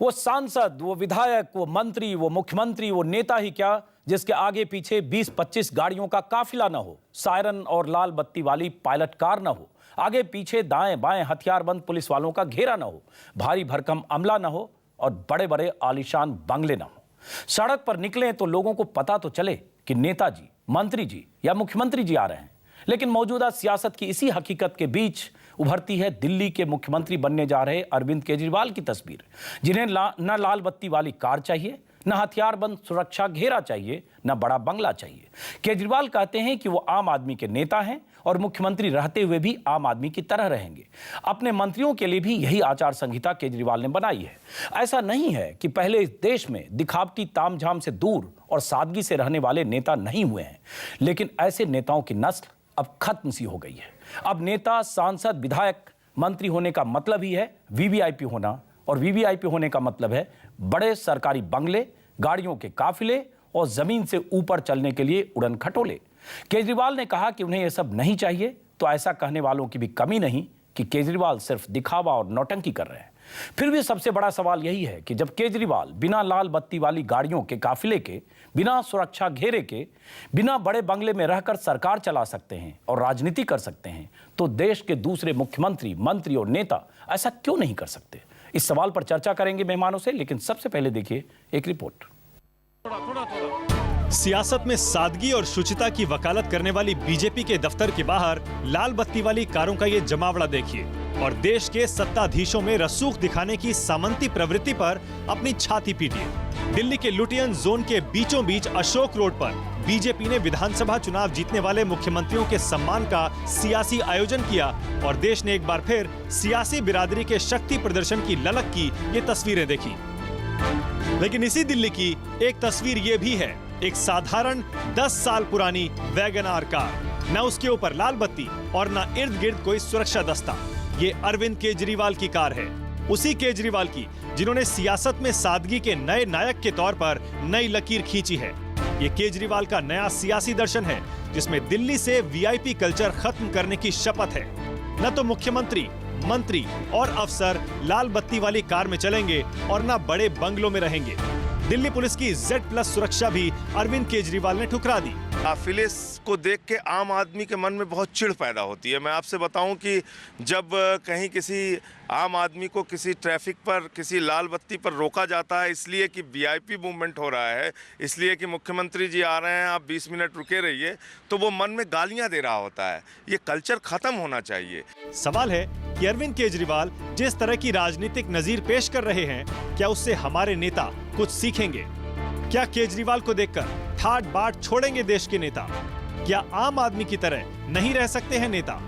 वो सांसद, वो विधायक, वो मंत्री, वो मुख्यमंत्री, वो नेता ही क्या जिसके आगे पीछे 20-25 गाड़ियों का काफिला न हो, सायरन और लाल बत्ती वाली पायलट कार न हो, आगे पीछे दाएं बाएं हथियारबंद पुलिस वालों का घेरा न हो, भारी भरकम अमला न हो और बड़े बड़े आलीशान बंगले न हो। सड़क पर निकलें तो लोगों को पता तो चले कि नेताजी, मंत्री जी या मुख्यमंत्री जी आ रहे हैं। लेकिन मौजूदा सियासत की इसी हकीकत के बीच उभरती है दिल्ली के मुख्यमंत्री बनने जा रहे अरविंद केजरीवाल की तस्वीर, जिन्हें न लाल बत्ती वाली कार चाहिए, न हथियारबंद सुरक्षा घेरा चाहिए, न बड़ा बंगला चाहिए। केजरीवाल कहते हैं कि वो आम आदमी के नेता हैं और मुख्यमंत्री रहते हुए भी आम आदमी की तरह रहेंगे। अपने मंत्रियों के लिए भी यही आचार संहिता केजरीवाल ने बनाई है। ऐसा नहीं है कि पहले इस देश में दिखावटी तामझाम से दूर और सादगी से रहने वाले नेता नहीं हुए हैं, लेकिन ऐसे नेताओं की नस्ल अब खत्म सी हो गई है। अब नेता, सांसद, विधायक, मंत्री होने का मतलब ही है वीवीआईपी होना, और वीवीआईपी होने का मतलब है बड़े सरकारी बंगले, गाड़ियों के काफिले और जमीन से ऊपर चलने के लिए उड़न खटोले। केजरीवाल ने कहा कि उन्हें यह सब नहीं चाहिए, तो ऐसा कहने वालों की भी कमी नहीं कि केजरीवाल सिर्फ दिखावा और नौटंकी कर रहे हैं। फिर भी सबसे बड़ा सवाल यही है कि जब केजरीवाल बिना लाल बत्ती वाली गाड़ियों के काफिले के, बिना सुरक्षा घेरे के, बिना बड़े बंगले में रहकर सरकार चला सकते हैं और राजनीति कर सकते हैं, तो देश के दूसरे मुख्यमंत्री, मंत्री और नेता ऐसा क्यों नहीं कर सकते? इस सवाल पर चर्चा करेंगे मेहमानों से, लेकिन सबसे पहले देखिए एक रिपोर्ट। सियासत में सादगी और शुचिता की वकालत करने वाली बीजेपी के दफ्तर के बाहर लाल बत्ती वाली कारों का ये जमावड़ा देखिए और देश के सत्ताधीशों में रसूख दिखाने की सामंती प्रवृत्ति पर अपनी छाती पीटिए। दिल्ली के लुटियन जोन के बीचों बीच अशोक रोड पर बीजेपी ने विधानसभा चुनाव जीतने वाले मुख्यमंत्रियों के सम्मान का सियासी आयोजन किया और देश ने एक बार फिर सियासी बिरादरी के शक्ति प्रदर्शन की ललक की ये तस्वीरें देखी। लेकिन इसी दिल्ली की एक तस्वीर ये भी है, एक साधारण 10 साल पुरानी वैगन आर कार, न उसके ऊपर लाल बत्ती और न इर्द गिर्द कोई सुरक्षा दस्ता। ये अरविंद केजरीवाल की कार है, उसी केजरीवाल की जिन्होंने सियासत में सादगी के नए नायक के तौर पर नई लकीर खींची है। ये केजरीवाल का नया सियासी दर्शन है, जिसमें दिल्ली से वीआईपी कल्चर खत्म करने की शपथ है। न तो मुख्यमंत्री, मंत्री और अफसर लाल बत्ती वाली कार में चलेंगे और न बड़े बंगलों में रहेंगे। दिल्ली पुलिस की Z+ सुरक्षा भी अरविंद केजरीवाल ने ठुकरा दी। काफिले को देख के आम आदमी के मन में बहुत चिढ़ पैदा होती है। मैं आपसे बताऊं कि जब कहीं किसी आम आदमी को किसी ट्रैफिक पर, किसी लाल बत्ती पर रोका जाता है इसलिए कि वीआईपी मूवमेंट हो रहा है, इसलिए कि मुख्यमंत्री जी आ रहे हैं, आप 20 मिनट रुके रहिए, तो वो मन में गालियां दे रहा होता है। ये कल्चर खत्म होना चाहिए। सवाल है कि अरविंद केजरीवाल जिस तरह की राजनीतिक नजीर पेश कर रहे हैं, क्या उससे हमारे नेता कुछ सीखेंगे? क्या केजरीवाल को देखकर ठाट बाट छोड़ेंगे देश के नेता? क्या आम आदमी की तरह नहीं रह सकते हैं नेता?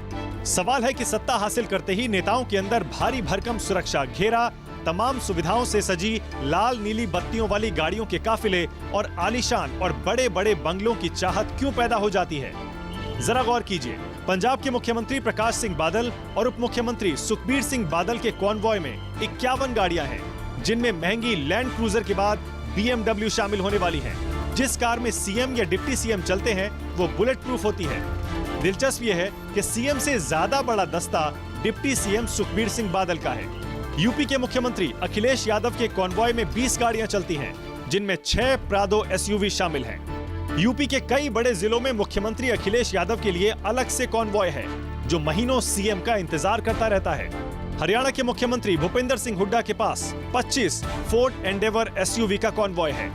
सवाल है कि सत्ता हासिल करते ही नेताओं के अंदर भारी भरकम सुरक्षा घेरा, तमाम सुविधाओं से सजी लाल नीली बत्तियों वाली गाड़ियों के काफिले और आलीशान और बड़े बड़े बंगलों की चाहत क्यों पैदा हो जाती है? जरा गौर कीजिए। पंजाब के मुख्यमंत्री प्रकाश सिंह बादल और उप मुख्यमंत्री सुखबीर सिंह बादल के कॉन्वॉय में 51 गाड़ियां हैं, जिनमें महंगी लैंड क्रूजर के बाद BMW शामिल होने वाली है। जिस कार में सीएम या डिप्टी सीएम चलते हैं वो बुलेट प्रूफ होती है। दिलचस्प ये है कि सीएम से ज्यादा बड़ा दस्ता डिप्टी सीएम सुखबीर सिंह बादल का है। यूपी के मुख्यमंत्री अखिलेश यादव के कॉन्वॉय में 20 गाड़ियां चलती हैं, जिनमें 6 प्रादो SUV शामिल हैं। यूपी के कई बड़े जिलों में मुख्यमंत्री अखिलेश यादव के लिए अलग से कॉन्वॉय है, जो महीनों सीएम का इंतजार करता रहता है। हरियाणा के मुख्यमंत्री भूपेंद्र सिंह हुड्डा के पास 25 फोर्ड एंडेवर SUV का कॉन्वॉय है।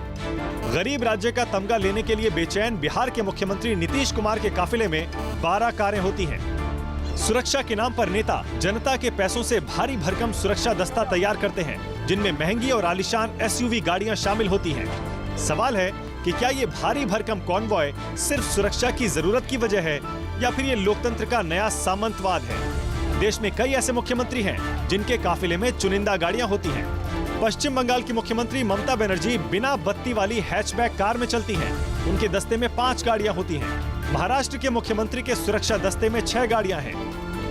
गरीब राज्य का तमगा लेने के लिए बेचैन बिहार के मुख्यमंत्री नीतीश कुमार के काफिले में 12 कारें होती हैं। सुरक्षा के नाम पर नेता जनता के पैसों से भारी भरकम सुरक्षा दस्ता तैयार करते हैं, जिनमें महंगी और आलीशान SUV गाड़ियां शामिल होती हैं। सवाल है कि क्या ये भारी भरकम कॉन्वॉय सिर्फ सुरक्षा की जरूरत की वजह है या फिर ये लोकतंत्र का नया सामंतवाद है? देश में कई ऐसे मुख्यमंत्री हैं जिनके काफिले में चुनिंदा गाड़ियां होती हैं। पश्चिम बंगाल की मुख्यमंत्री ममता बनर्जी बिना बत्ती वाली हैचबैक कार में चलती हैं। उनके दस्ते में 5 गाड़ियां होती हैं। महाराष्ट्र के मुख्यमंत्री के सुरक्षा दस्ते में 6 गाड़ियां हैं।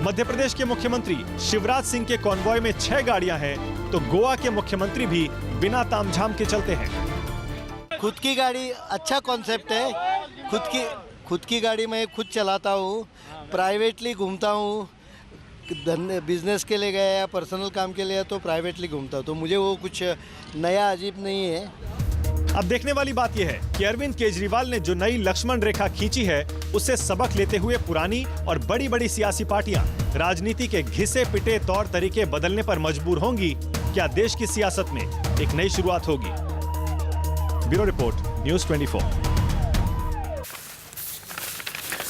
मध्य प्रदेश के मुख्यमंत्री शिवराज सिंह के कॉन्वॉय में 6 गाड़ियां हैं, तो गोवा के मुख्यमंत्री भी बिना तामझाम के चलते हैं। खुद की गाड़ी अच्छा कॉन्सेप्ट है। खुद की गाड़ी मैं खुद चलाता हूँ, प्राइवेटली घूमता हूँ, धंधे बिजनेस के लिए गया या पर्सनल काम के लिए तो प्राइवेटली घूमता हूँ, तो मुझे वो कुछ नया अजीब नहीं है। अब देखने वाली बात यह है कि अरविंद केजरीवाल ने जो नई लक्ष्मण रेखा खींची है, उससे सबक लेते हुए पुरानी और बड़ी बड़ी सियासी पार्टियां राजनीति के घिसे पिटे तौर तरीके बदलने पर मजबूर होंगी। क्या देश की सियासत में एक नई शुरुआत होगी? Bureau report, news 24।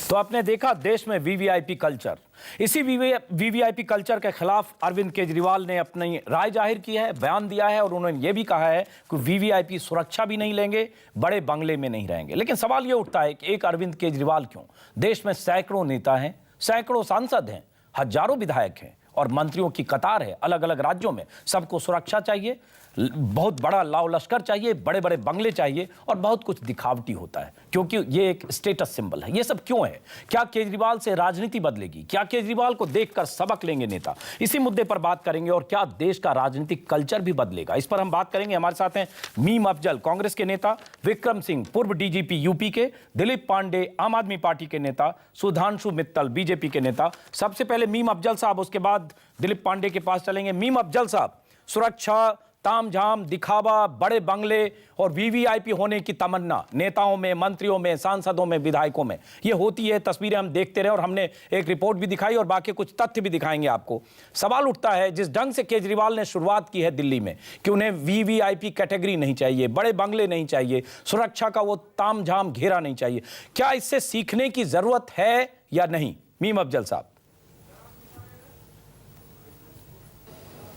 तो आपने देखा देश में वीवीआईपी कल्चर। इसी वीवीआईपी कल्चर के खिलाफ अरविंद केजरीवाल ने अपनी राय जाहिर की है, बयान दिया है और उन्होंने ये भी कहा है कि वीवीआईपी सुरक्षा भी नहीं लेंगे, बड़े बंगले में नहीं रहेंगे। लेकिन सवाल ये उठता है कि एक अरविंद केजरीवाल क्यों? देश में सैकड़ों नेता हैं, सैकड़ों सांसद हैं, हजारों विधायक हैं और मंत्रियों की कतार है अलग अलग राज्यों में। सबको सुरक्षा चाहिए, बहुत बड़ा लाव लश्कर चाहिए, बड़े बड़े बंगले चाहिए और बहुत कुछ दिखावटी होता है क्योंकि ये एक स्टेटस सिंबल है। ये सब क्यों है? क्या केजरीवाल से राजनीति बदलेगी? क्या केजरीवाल को देखकर सबक लेंगे नेता? इसी मुद्दे पर बात करेंगे। और क्या देश का राजनीतिक कल्चर भी बदलेगा? इस पर हम बात करेंगे। हमारे साथ हैं मीम अफजल, कांग्रेस के नेता, विक्रम सिंह, पूर्व डीजीपी यूपी के, दिलीप पांडे, आम आदमी पार्टी के नेता, सुधांशु मित्तल, बीजेपी के नेता। सबसे पहले मीम अफजल साहब, उसके बाद दिलीप पांडे के पास चलेंगे। मीम अफजल साहब, सुरक्षा, तामझाम, दिखावा, बड़े बंगले और वीवीआईपी होने की तमन्ना नेताओं में, मंत्रियों में, सांसदों में, विधायकों में ये होती है। तस्वीरें हम देखते रहे और हमने एक रिपोर्ट भी दिखाई और बाकी कुछ तथ्य भी दिखाएंगे आपको। सवाल उठता है, जिस ढंग से केजरीवाल ने शुरुआत की है दिल्ली में कि उन्हें वीवीआईपी कैटेगरी नहीं चाहिए, बड़े बंगले नहीं चाहिए, सुरक्षा का वो तामझाम घेरा नहीं चाहिए, क्या इससे सीखने की जरूरत है या नहीं? मीम अफजल साहब।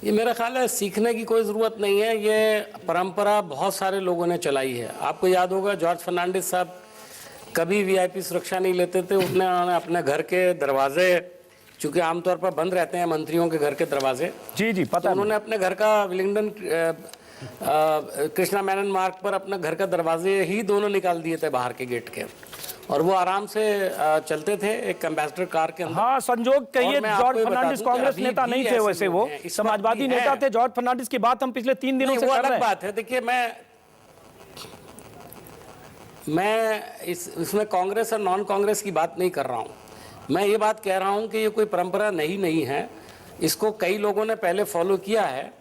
ये मेरा ख्याल है सीखने की कोई ज़रूरत नहीं है। ये परंपरा बहुत सारे लोगों ने चलाई है। आपको याद होगा जॉर्ज फर्नांडिस साहब कभी वीआईपी सुरक्षा नहीं लेते थे। उन्होंने अपने घर के दरवाजे, चूँकि आमतौर पर बंद रहते हैं मंत्रियों के घर के दरवाजे, जी पता, तो उन्होंने अपने घर का विलिंगडन कृष्णा मेनन मार्ग पर अपने घर का दरवाजे ही दोनों निकाल दिए थे बाहर के गेट के, और वो आराम से चलते थे एक एम्बेसडर कार के अंदर। हाँ, संजोग कहिए, जॉर्ज फर्नांडिस कांग्रेस नेता नहीं थे, वैसे वो समाजवादी नेता थे। जॉर्ज फर्नांडिस की बात हम पिछले 3 दिनों से कर रहे हैं। बात है। देखिए, मैं इसमें कांग्रेस और नॉन कांग्रेस की बात नहीं कर रहा हूँ। मैं ये बात कह रहा हूँ कि ये कोई परंपरा नहीं है। इसको कई लोगों ने पहले फॉलो किया है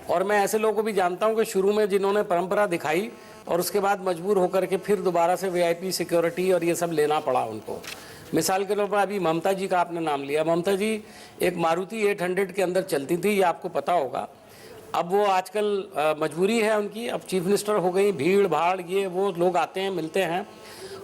और मैं ऐसे लोगों को भी जानता हूँ कि शुरू में जिन्होंने परंपरा दिखाई और उसके बाद मजबूर होकर के फिर दोबारा से वीआईपी सिक्योरिटी और ये सब लेना पड़ा उनको। मिसाल के तौर पर अभी ममता जी का आपने नाम लिया। ममता जी एक मारुति 800 के अंदर चलती थी, ये आपको पता होगा। अब वो आजकल मजबूरी है उनकी, अब चीफ मिनिस्टर हो गई, भीड़ भाड़, ये वो लोग आते हैं, मिलते हैं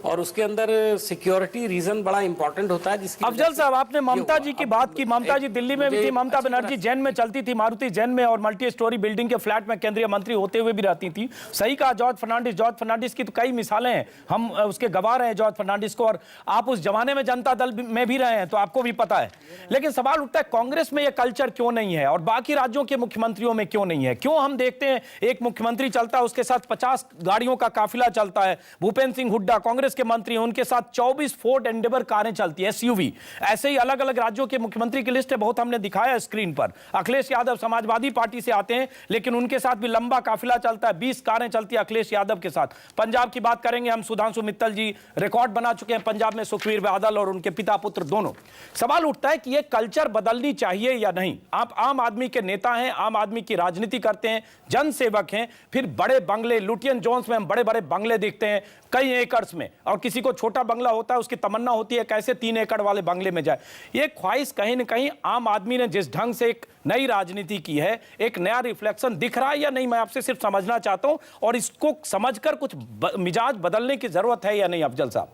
और उसके अंदर सिक्योरिटी रीजन बड़ा इंपॉर्टेंट होता है। जिसकी अफजल साहब, आपने ममता जी की बात की। ममता जी दिल्ली में भी थी, ममता बनर्जी जैन में चलती थी, मारुति जैन में, और मल्टी स्टोरी बिल्डिंग के फ्लैट में केंद्रीय मंत्री होते हुए भी रहती थी। सही कहा जॉर्ज फर्नांडिस की तो कई मिसालें हैं, हम उसके गवाह रहे हैं जॉर्ज फर्नांडिस को, और आप उस जमाने में जनता दल में भी रहे हैं तो आपको भी पता है। लेकिन सवाल उठता है कांग्रेस में यह कल्चर क्यों नहीं है और बाकी राज्यों के मुख्यमंत्रियों में क्यों नहीं है? क्यों हम देखते हैं एक मुख्यमंत्री चलता है, उसके साथ 50 गाड़ियों का काफिला चलता है। भूपेंद्र सिंह हुड्डा कांग्रेस के मंत्री, उनके साथ 24 फोर्ड एंडेवर कारें चलती है, एसयूवी। ऐसे ही अलग अलग राज्यों के मुख्यमंत्री की लिस्ट है, बहुत हमने दिखाया स्क्रीन पर। अखिलेश यादव समाजवादी पार्टी से आते हैं लेकिन उनके साथ भी लंबा काफिला चलता है, 20 कारें चलती है अखिलेश यादव के साथ। पंजाब की बात करेंगे हम, सुधांशु मित्तल जी रिकॉर्ड बना चुके हैं पंजाब में, सुखबीर बादल और उनके पिता पुत्र दोनों। सवाल उठता है कि यह कल्चर बदलनी चाहिए या नहीं? आप आम आदमी के नेता हैं, आम आदमी की राजनीति करते हैं, जनसेवक हैं, फिर बड़े बंगले, लुटियन जोन्स में हम बड़े बड़े बंगले देखते हैं कई एकड़्स में, और किसी को छोटा बंगला होता है, उसकी तमन्ना होती है कैसे 3 एकड़ वाले बंगले में जाए। ये ख्वाहिश कहीं ना कहीं आम आदमी ने जिस ढंग से एक नई राजनीति की है, एक नया रिफ्लेक्शन दिख रहा है या नहीं? मैं आपसे सिर्फ समझना चाहता हूं, और इसको समझकर कुछ मिजाज बदलने की जरूरत है या नहीं अफजल साहब?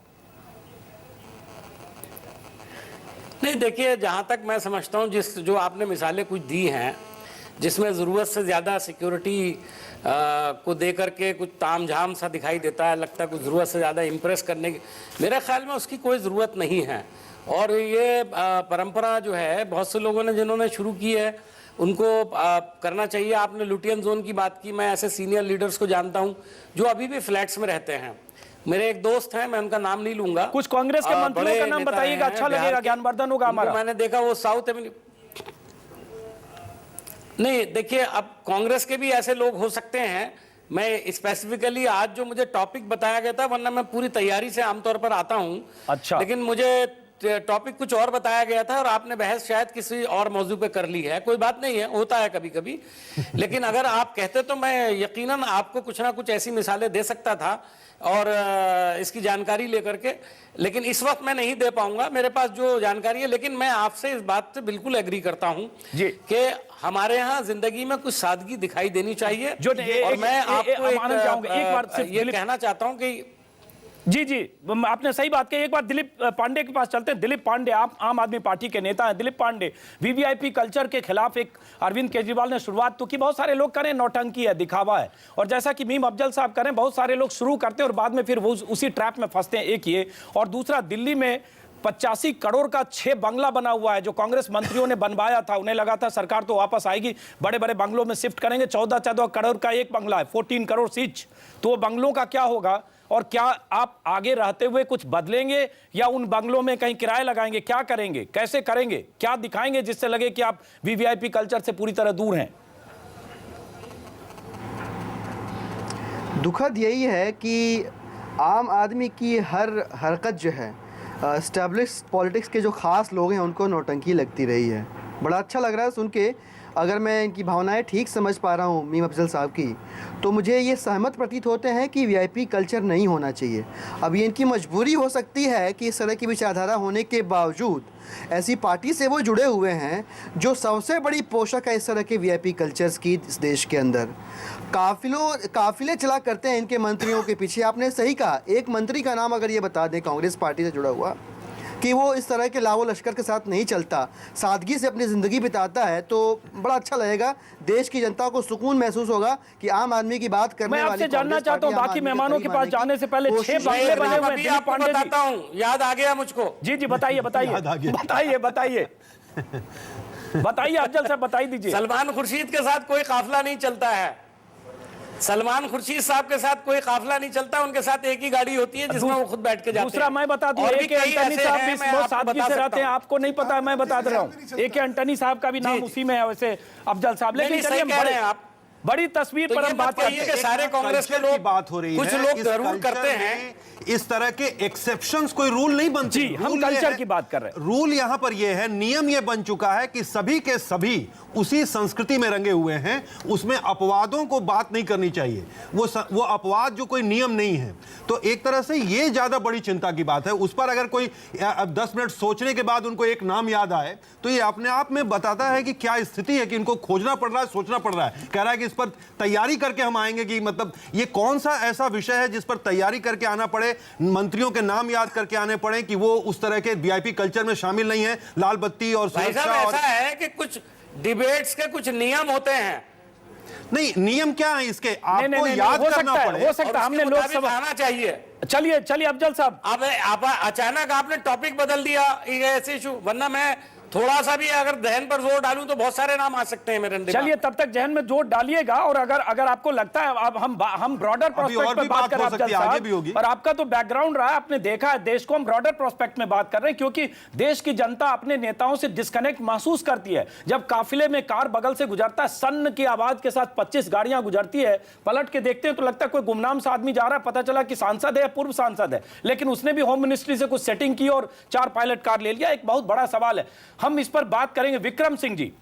नहीं, देखिए, जहां तक मैं समझता हूं, जो आपने मिसालें कुछ दी हैं जिसमें ज़रूरत से ज़्यादा सिक्योरिटी को दे करके कुछ तामझाम सा दिखाई देता है, लगता है कुछ ज़रूरत से ज़्यादा इम्प्रेस करने की, मेरे ख्याल में उसकी कोई ज़रूरत नहीं है। और ये परंपरा जो है बहुत से लोगों ने जिन्होंने शुरू की है उनको करना चाहिए। आपने लुटियन जोन की बात की, मैं ऐसे सीनियर लीडर्स को जानता हूँ जो अभी भी फ्लैट्स में रहते हैं। मेरे एक दोस्त हैं, मैं उनका नाम नहीं लूंगा, कुछ कांग्रेस के मंत्रियों का नाम बताइएगा, अच्छा लगेगा, ज्ञानवर्धन होगा हमारा। मैंने देखा वो साउथ एवेन्यू, नहीं, देखिए, अब कांग्रेस के भी ऐसे लोग हो सकते हैं। मैं स्पेसिफिकली आज जो मुझे टॉपिक बताया गया था, वरना मैं पूरी तैयारी से आमतौर पर आता हूं, अच्छा, लेकिन मुझे टॉपिक कुछ और बताया गया था और आपने बहस शायद किसी और मौजू पे कर ली है। कोई बात नहीं है, होता है कभी कभी। लेकिन अगर आप कहते तो मैं यकीनन आपको कुछ ना कुछ ऐसी मिसालें दे सकता था और इसकी जानकारी लेकर के, लेकिन इस वक्त मैं नहीं दे पाऊंगा, मेरे पास जो जानकारी है। लेकिन मैं आपसे इस बात से बिल्कुल एग्री करता हूं कि हमारे यहाँ जिंदगी में कुछ सादगी दिखाई देनी चाहिए। और मैं आपको एक बार ये कहना चाहता हूं कि जी जी, आपने सही बात कही। एक बार दिलीप पांडे के पास चलते हैं। दिलीप पांडे, आप आम आदमी पार्टी के नेता हैं। दिलीप पांडे, वीवीआईपी कल्चर के खिलाफ एक अरविंद केजरीवाल ने शुरुआत तो की। बहुत सारे लोग करें नौटंकी है, दिखावा है, और जैसा कि मीम अफजल साहब करें, बहुत सारे लोग शुरू करते हैं और बाद में फिर वो उसी ट्रैप में फंसते हैं। एक ये, और दूसरा दिल्ली में 85 करोड़ का 6 बंगला बना हुआ है जो कांग्रेस मंत्रियों ने बनवाया था। उन्हें लगा था सरकार तो वापस आएगी, बड़े बड़े बंगलों में शिफ्ट करेंगे। 14 करोड़ का एक बंगला है, 14 करोड़ ईच। तो वो बंगलों का क्या होगा, और क्या आप आगे रहते हुए कुछ बदलेंगे या उन बंगलों में कहीं किराए लगाएंगे? क्या करेंगे, कैसे करेंगे, क्या दिखाएंगे जिससे लगे कि आप वीवीआईपी कल्चर से पूरी तरह दूर हैं? दुखद यही है कि आम आदमी की हर हरकत जो है, एस्टेब्लिश पॉलिटिक्स के जो ख़ास लोग हैं उनको नौटंकी लगती रही है। बड़ा अच्छा लग रहा है सुन के। अगर मैं इनकी भावनाएं ठीक समझ पा रहा हूं मीम अफजल साहब की, तो मुझे ये सहमत प्रतीत होते हैं कि वीआईपी कल्चर नहीं होना चाहिए। अब ये इनकी मजबूरी हो सकती है कि इस तरह की विचारधारा होने के बावजूद ऐसी पार्टी से वो जुड़े हुए हैं जो सबसे बड़ी पोषक है इस तरह के वीआईपी कल्चर्स की इस देश के अंदर। काफिले चला करते हैं इनके मंत्रियों के पीछे। आपने सही कहा, एक मंत्री का नाम अगर ये बता दें कांग्रेस पार्टी से जुड़ा हुआ कि वो इस तरह के लावो लश्कर के साथ नहीं चलता, सादगी से अपनी ज़िंदगी बिताता है, तो बड़ा अच्छा लगेगा। देश की जनता को सुकून महसूस होगा कि आम आदमी की बात करने वाली। मैं आपसे जानना चाहता हूं, बाकी मेहमानों के पास जाने से पहले 6 बंगले बने हुए हैं। आपको बताता हूं, याद आ गया मुझको। जी जी, बताइए बताइए बताइए बताइए बताइए अफजल साहब, बताइए दीजिए। सलमान खुर्शीद के साथ कोई काफिला नहीं चलता है। सलमान खुर्शीद साहब के साथ कोई काफिला नहीं चलता, उनके साथ एक ही गाड़ी होती है जिसमें वो खुद बैठ के जाते हैं। दूसरा मैं बता दूं, ए के एंटनी साहब भी बहुत सादगी से रहते हैं, आपको नहीं पता है, मैं बता दे रहा हूं। ए के एंटनी साहब का भी नाम उसी में है वैसे अफजल साहब। लेकिन चलिए, आप बड़ी तस्वीर पर हम बात करते हैं। सारे कांग्रेस के लोग बात हो रही है, कुछ लोग जरूर करते हैं इस तरह के एक्सेप्शंस, कोई रूल नहीं बनते। जी, हम कल्चर की बात कर रहे हैं। रूल यहां पर यह है, नियम यह बन चुका है कि सभी के सभी उसी संस्कृति में रंगे हुए हैं, उसमें अपवादों को बात नहीं करनी चाहिए। वो अपवाद जो कोई नियम नहीं है, तो एक तरह से ये ज्यादा बड़ी चिंता की बात है। उस पर अगर कोई 10 मिनट सोचने के बाद उनको एक नाम याद आए तो ये अपने आप में बताता है कि क्या स्थिति है, कि इनको खोजना पड़ रहा है, सोचना पड़ रहा है। कह रहा है कि इस पर तैयारी करके हम आएंगे, कि मतलब ये कौन सा ऐसा विषय है जिस पर तैयारी करके आना पड़े, मंत्रियों के नाम याद करके आने पड़े कि वो उस तरह के वीआईपी कल्चर में शामिल नहीं है। लाल बत्ती और सुरक्षा, ऐसा है कि कुछ डिबेट्स के कुछ नियम होते हैं। नहीं, नियम क्या है इसके, आपको याद करना पड़े। हो सकता है हमने लोकसभा आना चाहिए। चलिए चलिए अफजल साहब, आप अचानक आपने टॉपिक बदल दिया ऐसे इशू, वरना मैं थोड़ा सा भी अगर दहन पर जोर डालूं तो बहुत सारे नाम आ सकते हैं मेरे दिमाग। चलिए तब तक जहन में जोर डालिएगा, और अगर आपको लगता है, अब हम ब्रॉडर प्रोस्पेक्ट में बात कर रहे हैं आगे भी होगी, और आपका तो बैकग्राउंड रहा है, आपने देखा है देश को, हम ब्रॉडर प्रोस्पेक्ट में बात कर रहे हैं, क्योंकि देश की जनता अपने नेताओं से डिस्कनेक्ट महसूस करती है। जब काफिले में कार बगल से गुजरता है, सन्न की आवाज के साथ 25 गाड़ियां गुजरती है, पलट के देखते हैं तो लगता है कोई गुमनाम सा आदमी जा रहा है, पता चला कि सांसद है या पूर्व सांसद है, लेकिन उसने भी होम मिनिस्ट्री से कुछ सेटिंग की और 4 पायलट कार ले लिया। एक बहुत बड़ा सवाल है, हम इस पर बात करेंगे। विक्रम सिंह जी,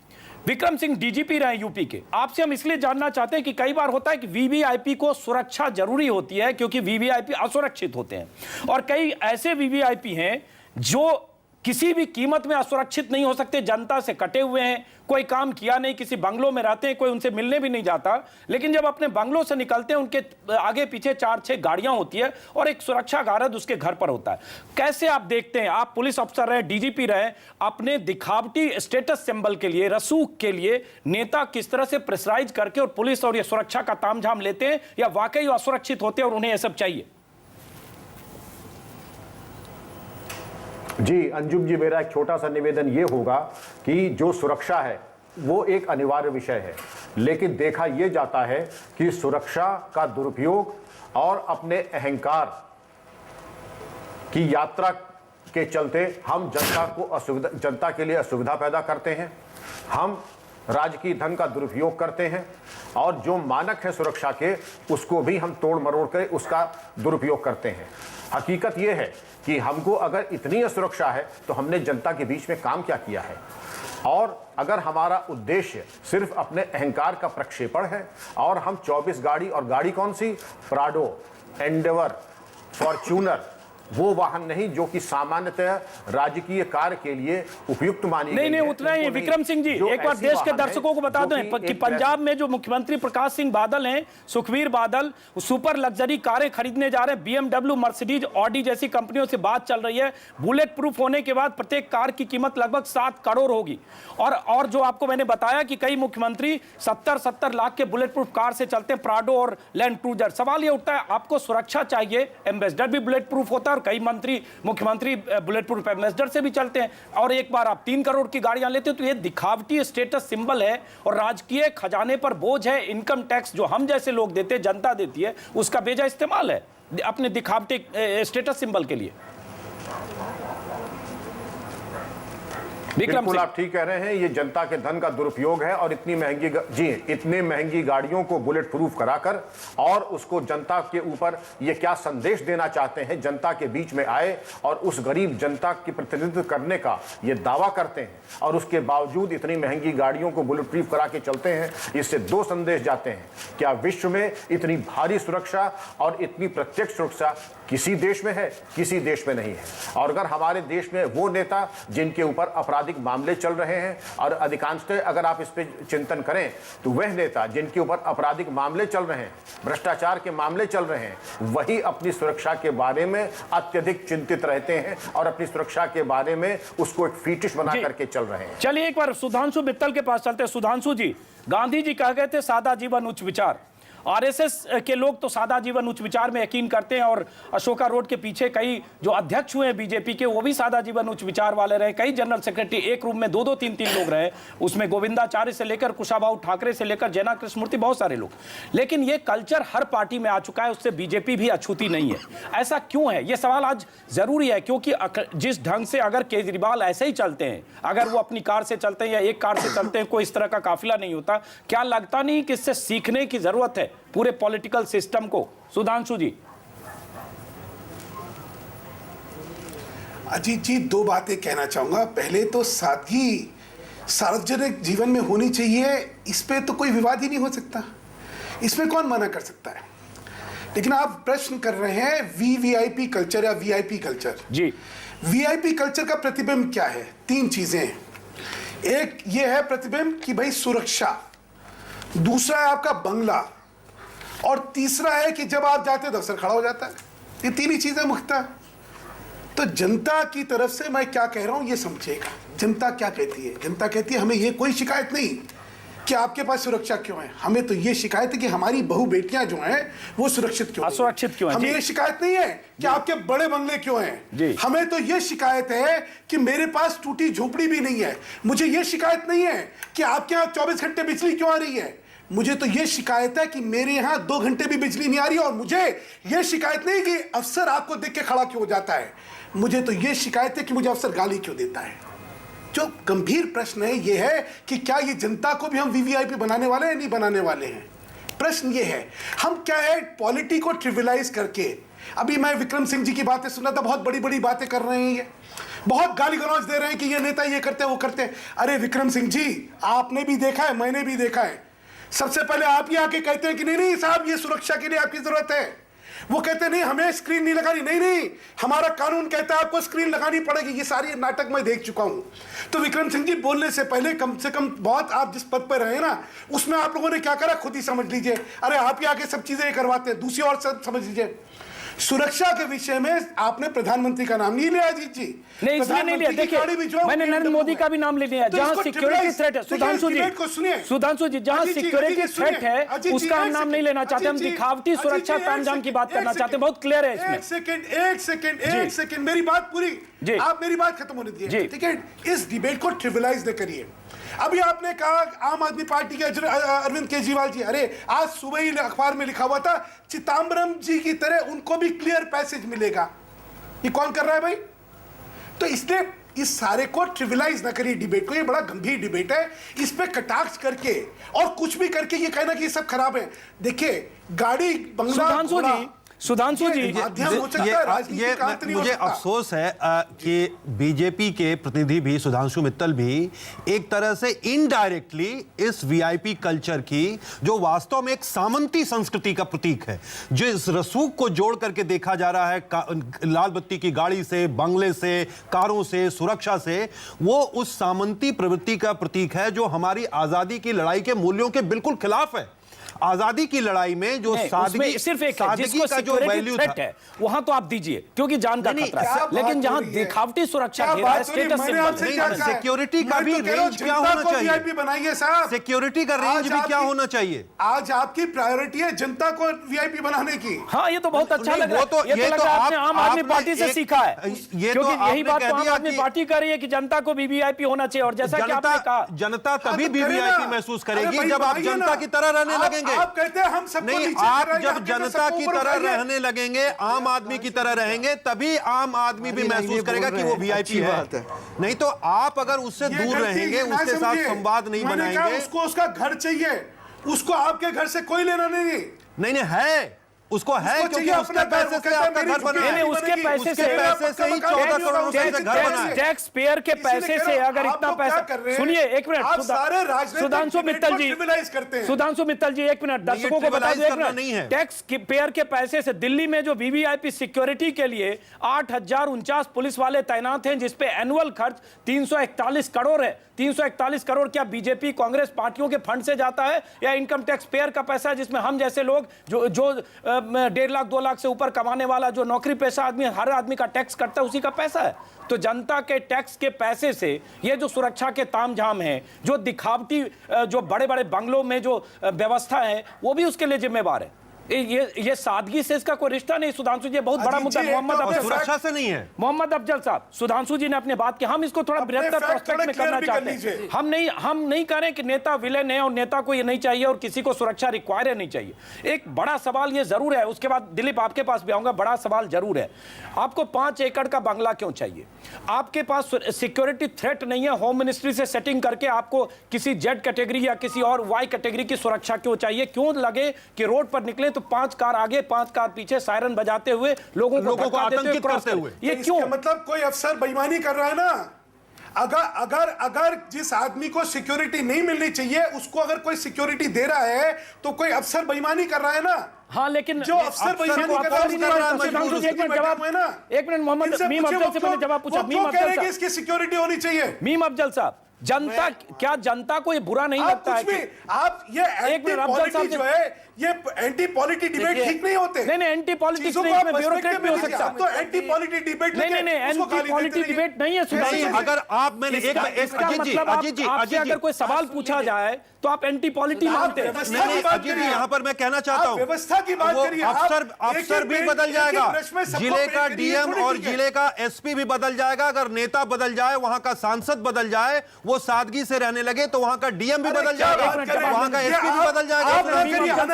विक्रम सिंह डीजीपी रहे यूपी के, आपसे हम इसलिए जानना चाहते हैं कि कई बार होता है कि वीवीआईपी को सुरक्षा जरूरी होती है क्योंकि वीवीआईपी असुरक्षित होते हैं, और कई ऐसे वीवीआईपी हैं जो किसी भी कीमत में असुरक्षित नहीं हो सकते, जनता से कटे हुए हैं, कोई काम किया नहीं, किसी बंगलों में रहते हैं, कोई उनसे मिलने भी नहीं जाता, लेकिन जब अपने बंगलों से निकलते हैं उनके आगे पीछे 4-6 गाड़ियां होती है और एक सुरक्षा गारद उसके घर पर होता है। कैसे आप देखते हैं, आप पुलिस अफसर रहे, डीजीपी रहे, अपने दिखावटी स्टेटस सिंबल के लिए, रसूख के लिए नेता किस तरह से प्रेशराइज करके और पुलिस और ये सुरक्षा का तामझाम लेते हैं, या वाकई असुरक्षित होते हैं और उन्हें यह सब चाहिए? जी अंजुम जी, मेरा एक छोटा सा निवेदन ये होगा कि जो सुरक्षा है वो एक अनिवार्य विषय है, लेकिन देखा यह जाता है कि सुरक्षा का दुरुपयोग और अपने अहंकार की यात्रा के चलते हम जनता के लिए असुविधा पैदा करते हैं, हम राजकीय धन का दुरुपयोग करते हैं, और जो मानक है सुरक्षा के उसको भी हम तोड़ मरोड़ कर उसका दुरुपयोग करते हैं। हकीकत यह है कि हमको अगर इतनी असुरक्षा है तो हमने जनता के बीच में काम क्या किया है। और अगर हमारा उद्देश्य सिर्फ अपने अहंकार का प्रक्षेपण है और हम 24 गाड़ी, और गाड़ी कौन सी, प्राडो, एंडेवर, फॉर्च्यूनर, वो वाहन नहीं जो कि सामान्यतः राजकीय कार्य के लिए उपयुक्त मानी गई है। नहीं उतना ही विक्रम सिंह जी, एक बार देश के दर्शकों को बता दें कि पंजाब में जो मुख्यमंत्री प्रकाश सिंह बादल हैं, सुखबीर बादल, सुपर लग्जरी कारें खरीदने जा रहे हैं। BMW, मर्सिडीज, ऑडी जैसी कंपनियों से बात चल रही है। बुलेट प्रूफ होने के बाद प्रत्येक कार की कीमत लगभग 7 करोड़ होगी। और जो आपको मैंने बताया कि कई मुख्यमंत्री 70 लाख के बुलेट प्रूफ कार से चलते हैं, प्राडो और लैंड क्रूजर। सवाल ये उठता है, आपको सुरक्षा चाहिए, एम्बेसडर भी बुलेट प्रूफ होता है और कई मुख्यमंत्री बुलेट प्रूफ एम्बेसडर से भी चलते हैं। और एक बार आप 3 करोड़ की गाड़ियां लेते हो तो ये दिखावटी स्टेटस सिंबल है और राजकीय खजाने पर बोझ है। इनकम टैक्स जो हम जैसे लोग देते हैं, जनता देती है, उसका बेजा इस्तेमाल है अपने दिखावटी स्टेटस सिंबल के लिए। बिल्कुल आप ठीक कह रहे हैं, ये जनता के धन का दुरुपयोग है। और इतनी महंगी गाड़ियों को बुलेट प्रूफ कराकर और उसको जनता के ऊपर ये क्या संदेश देना चाहते हैं, जनता के बीच में आए और उस गरीब जनता की प्रतिनिधित्व करने का ये दावा करते हैं और उसके बावजूद इतनी महंगी गाड़ियों को बुलेट प्रूफ करा के चलते हैं। इससे 2 संदेश जाते हैं, क्या विश्व में इतनी भारी सुरक्षा और इतनी प्रत्यक्ष सुरक्षा किसी देश में है? किसी देश में नहीं है। और अगर हमारे देश में वो नेता जिनके ऊपर आपराधिक मामले चल रहे हैं, और अधिकांशतः अगर आप इस पे चिंतन करें तो वह नेता जिनके ऊपर आपराधिक मामले चल रहे हैं, भ्रष्टाचार के मामले चल रहे हैं, वही अपनी सुरक्षा के बारे में अत्यधिक चिंतित रहते हैं और अपनी सुरक्षा के बारे में उसको एक फीटिश बना करके चल रहे हैं। चलिए एक बार सुधांशु मित्तल के पास चलते हैं। सुधांशु जी, गांधी जी कह गए थे सादा जीवन उच्च विचार। आरएसएस के लोग तो सादा जीवन उच्च विचार में यकीन करते हैं और अशोका रोड के पीछे कई जो अध्यक्ष हुए हैं बीजेपी के, वो भी सादा जीवन उच्च विचार वाले रहे। कई जनरल सेक्रेटरी एक रूम में 2-2, 3-3 लोग रहे, उसमें गोविंदाचार्य से लेकर कुशाभाऊ ठाकरे से लेकर जयना कृष्णमूर्ति, बहुत सारे लोग। लेकिन ये कल्चर हर पार्टी में आ चुका है, उससे बीजेपी भी अछूती नहीं है। ऐसा क्यों है? ये सवाल आज जरूरी है, क्योंकि जिस ढंग से अगर केजरीवाल ऐसे ही चलते हैं, अगर वो अपनी कार से चलते हैं या एक कार से चलते हैं, कोई इस तरह का काफिला नहीं होता, क्या लगता नहीं कि इससे सीखने की जरूरत है पूरे पॉलिटिकल सिस्टम को? सुधांशु जी। अजीत जी, 2 बातें कहना चाहूंगा। पहले तो सादगी सार्वजनिक जीवन में होनी चाहिए, इस पे तो कोई विवाद ही नहीं हो सकता, इसमें कौन मना कर सकता है। लेकिन आप प्रश्न कर रहे हैं वीवीआईपी कल्चर या वीआईपी कल्चर। जी, वीआईपी कल्चर का प्रतिबिंब क्या है? 3 चीजें। एक ये है प्रतिबिंब कि भाई सुरक्षा, दूसरा है आपका बंगला, और तीसरा है कि जब आप जाते हैं अफसर खड़ा हो जाता है। ये 3 ही चीजें मुख्यतः। तो जनता की तरफ से मैं क्या कह रहा हूं ये समझिएगा। जनता क्या कहती है? जनता कहती है हमें ये कोई शिकायत नहीं कि आपके पास सुरक्षा क्यों है, हमें तो ये शिकायत है कि हमारी बहू बेटियां जो हैं वो सुरक्षित क्यों, असुरक्षित क्यों हैं। हमें ये शिकायत नहीं है कि आपके बड़े बंगले क्यों हैं, हमें तो ये शिकायत है कि मेरे पास टूटी झोपड़ी भी नहीं है। मुझे ये शिकायत नहीं है कि आपके यहाँ 24 घंटे बिजली क्यों आ रही है, मुझे तो ये शिकायत है कि मेरे यहाँ 2 घंटे भी बिजली नहीं आ रही है। और मुझे ये शिकायत नहीं कि अफसर आपको देख के खड़ा क्यों हो जाता है, मुझे तो ये शिकायत है कि मुझे अफसर गाली क्यों देता है। जो गंभीर प्रश्न है ये है कि क्या ये जनता को भी हम वीवीआईपी बनाने वाले हैं, नहीं बनाने वाले हैं। प्रश्न ये है, हम क्या है पॉलिटी को ट्रिविलाइज करके, अभी मैं विक्रम सिंह जी की बातें सुना था, बहुत बड़ी बड़ी बातें कर रहे हैं, ये बहुत गाली गलौज दे रहे हैं कि ये नेता ये करते हैं वो करते हैं। अरे विक्रम सिंह जी, आपने भी देखा है, मैंने भी देखा है। सबसे पहले आप ही आके कहते हैं कि नहीं नहीं साहब ये सुरक्षा के लिए आपकी जरूरत है, वो कहते हैं नहीं हमें स्क्रीन नहीं लगानी, नहीं नहीं हमारा कानून कहता है आपको स्क्रीन लगानी पड़ेगी। ये सारी नाटक मैं देख चुका हूं। तो विक्रम सिंह जी बोलने से पहले कम से कम बहुत आप जिस पद पर रहे ना, उसमें आप लोगों ने क्या करा खुद ही समझ लीजिए। अरे आप ही आके सब चीजें करवाते हैं, दूसरी ओर सब समझ लीजिए। सुरक्षा के विषय में आपने प्रधानमंत्री का नाम नहीं लिया अजीत जी, नहीं इसलिए नहीं लिया। देखिए मैंने नरेंद्र मोदी का भी नाम ले लिया। जहां सिक्योरिटी थ्रेट है, सुधांशु जी जहां सिक्योरिटी थ्रेट है उसका हम नाम नहीं लेना चाहते, हम दिखावटी सुरक्षा तामझाम की बात करना चाहते हैं। बहुत क्लियर है इसमें। एक सेकंड मेरी बात पूरी, आप मेरी बात खत्म होने दीजिए, ठीक है। इस डिबेट को ट्रिविलाइज न करिए। अभी आपने कहा आम आदमी पार्टी के अरविंद केजरीवाल जी, अरे आज सुबह ही अखबार में लिखा हुआ था चिदंबरम जी की तरह उनको भी क्लियर पैसेज मिलेगा। ये कौन कर रहा है भाई? तो इसलिए इस सारे को ट्रिविलाइज ना करिए डिबेट को, ये बड़ा गंभीर डिबेट है। इस पे कटाक्ष करके और कुछ भी करके ये कहना कि ये सब खराब है। देखिए गाड़ी बंगला सुधांशु जी, माध्यम हो सकता है, राजनीति का अंत नहीं हो मुझे सकता। अफसोस है कि बीजेपी के प्रतिनिधि भी, सुधांशु मित्तल भी, एक तरह से इनडायरेक्टली इस वीआईपी कल्चर की, जो वास्तव में एक सामंती संस्कृति का प्रतीक है, जो इस रसूख को जोड़ करके देखा जा रहा है लाल बत्ती की गाड़ी से, बंगले से, कारों से, सुरक्षा से, वो उस सामंती प्रवृत्ति का प्रतीक है जो हमारी आजादी की लड़ाई के मूल्यों के बिल्कुल खिलाफ है। आजादी की लड़ाई में जो सादगी, सिर्फ एक है, जिसको का जो वैल्यू थ्रेट है वहां तो आप दीजिए, क्योंकि जान का खतरा है, लेकिन जहां दिखावटी सुरक्षा घेरा है, स्टेटस सिंबल, सिक्योरिटी का भी रेंज क्या होना चाहिए? बनाइए साहब, सिक्योरिटी का रेंज भी क्या होना चाहिए? आज आपकी प्रायोरिटी है जनता को वीआईपी बनाने की। हाँ, ये तो बहुत अच्छा लग रहा है। वो तो- ये ये लग तो रहा है आपने आप- आम आदमी आपने पार्टी से एक- सीखा है, ये तो क्योंकि यही आपने बात कह तो आम दिया आदमी कि पार्टी कर रही है कि जनता को भी वीआईपी होना चाहिए, और जैसा कि आपने कहा, जनता तभी तो भी करे वीआईपी ना। महसूस अरे करेगी भाई जब आप बनाइए जनता ना। की तरह रहने लगेंगे। आप कहते हैं हम सबको नहीं, नीचे आप गिराएंगे, जब आपके जनता सबको की ऊपर तरह उठाइए। रहने लगेंगे, आम आदमी की तरह रहेंगे, तभी आम आदमी भी महसूस करेगा कि वो वीआईपी है। नहीं तो आप अगर उससे ये दूर गलती रहेंगे, ना उसके साथ समझिए। संवाद नहीं मैंने कहा बनाएंगे। उसको उसका घर चाहिए, उसको आपके घर से कोई लेना नहीं। नहीं है, उसको है, उसको क्योंकि चाहिए उसके अपना घर, पैसे वो से कहता है आपका मेरी घर बना झुग्गी है। नहीं, उसके पैसे से ही 14 करोड़ रुपए से घर बना है। टैक्स पेयर के पैसे से अगर इतना पैसा, सुनिए एक मिनट, सुधांशु मित्तल जी, सुधांशु मित्तल जी एक मिनट, दर्शकों को बता दो एक मिनट, टैक्स पेयर के पैसे से दिल्ली में जो वीवीआईपी सिक्योरिटी के लिए 8049 पुलिस वाले तैनात हैं, जिसपे एनुअल खर्च 341 करोड़ है। 341 करोड़ क्या बीजेपी कांग्रेस पार्टियों के फंड से जाता है, या इनकम टैक्स पेयर का पैसा है, जिसमें हम जैसे लोग जो 1.5 लाख 2 लाख से ऊपर कमाने वाला जो नौकरी पेशा आदमी, हर आदमी का टैक्स कटता है, उसी का पैसा है। तो जनता के टैक्स के पैसे से ये जो सुरक्षा के तामझाम है, जो दिखावटी जो बड़े बड़े बंगलों में जो व्यवस्था है, वो भी उसके लिए जिम्मेवार है। ये सादगी से इसका कोई रिश्ता नहीं। सुधांशु जी, बहुत बड़ा मुद्दा मोहम्मद अफजल, सुरक्षा से नहीं है। मोहम्मद अफजल साहब, सुधांशु जी ने अपने बात की, हम इसको थोड़ा बृहत्तर प्रोस्पेक्ट में करना चाहते हैं। हम नहीं कह रहे कि नेता विलेन है और नेता को ये नहीं चाहिए और किसी को सुरक्षा रिक्वायर नहीं चाहिए। एक बड़ा सवाल ये जरूर है, उसके बाद दिलीप आपके पास भी आऊंगा, बड़ा सवाल जरूर है, आपको 5 एकड़ का बंगला क्यों चाहिए? आपके पास सिक्योरिटी थ्रेट नहीं है, होम मिनिस्ट्री से सेटिंग करके आपको किसी जेड कैटेगरी या किसी और वाई कैटेगरी की सुरक्षा क्यों चाहिए? क्यों लगे कि रोड पर निकले तो 5 कार आगे 5 कार पीछे सायरन बजाते हुए लोगों को आतंकित करते हुए? ये क्यों? मतलब कोई अफसर बेईमानी कर रहा है ना। अगर जिस आदमी को सिक्योरिटी नहीं मिलनी चाहिए, उसको अगर कोई सिक्योरिटी दे रहा है, तो कोई अफसर बेईमानी कर रहा है ना। हाँ, लेकिन जो अफसर बेईमानी कर रहा है, एक मिनट मोहम्मद मीम अफजल से मैंने जवाब पूछा। मीम अफजल साहब, इसकी सिक्योरिटी होनी चाहिए। मीम अफजल साहब, जनता क्या जनता को ये बुरा नहीं लगता है? आप ये एक मिनट अफजल साहब जो है, ये एंटी पॉलिटी डिबेट ठीक नहीं होते। नहीं एंटी पॉलिटिक्स नहीं, इसमें ब्यूरोक्रेट भी हो सकता है। तो एंटी पॉलिटी डिबेट नहीं एंटी पॉलिटी डिबेट नहीं है सुधांशु। अगर आप मैंने इसका मतलब आपसे अगर कोई सवाल पूछा जाए तो आप एंटी पॉलिटी मानते हैं। नहीं अजीत जी, यहाँ पर मैं कहना चाहता हूँ, व्यवस्था की बात करिए, अफसर भी बदल जाएगा, जिले का डीएम और जिले का एसपी भी बदल जाएगा। अगर नेता बदल जाए, वहां का सांसद बदल जाए, वो सादगी से रहने लगे, तो वहां का डीएम भी बदल जाएगा, वहां का एसपी भी बदल जाएगा।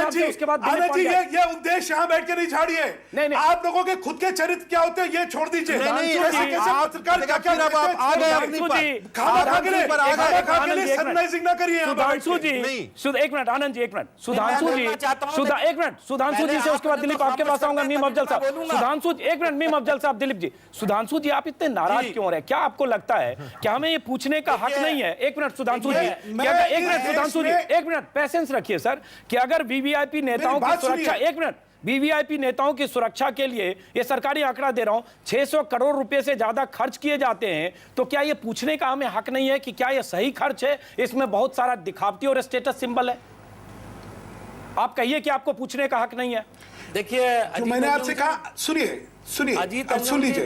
आनंद जी, ये उपदेश यहाँ बैठ के नहीं झाड़िए। आप लोगों के खुद के चरित्र क्या होते हैं ये छोड़ दीजिए। सनराइजिंग ना करिए। सुधांशु जी एक मिनट, आनंद जी एक मिनट, सुधांशु जी एक मिनट, सुधांशु जी से उसके बाद दिलीप आपके पास आऊंगा। मीम अफजल साहब, सुधांशु एक मिनट, मीम अफजल साहब, दिलीप जी। सुधांशु जी, आप इतने नाराज क्यों रहे? क्या आपको लगता है कि हमें ये पूछने का हक नहीं है? एक मिनट सुधांशु जी, एक मिनट सुधांशु जी, एक मिनट पेशेंस रखिए सर, कि अगर वीवीआईपी नेताओं की सुरक्षा, एक मिनट, वीवीआईपी नेताओं की सुरक्षा के लिए, ये सरकारी आंकड़ा दे रहा हूं, 600 करोड़ रुपए से ज्यादा खर्च किए जाते हैं, तो क्या ये पूछने का हमें हक नहीं है कि क्या ये सही खर्च है? इसमें बहुत सारा दिखावटी और स्टेटस सिंबल है। आप कहिए कि आपको पूछने का हक नहीं है। देखिए, मैंने आपसे कहा, सुनिए अजीत, सुन लीजिए,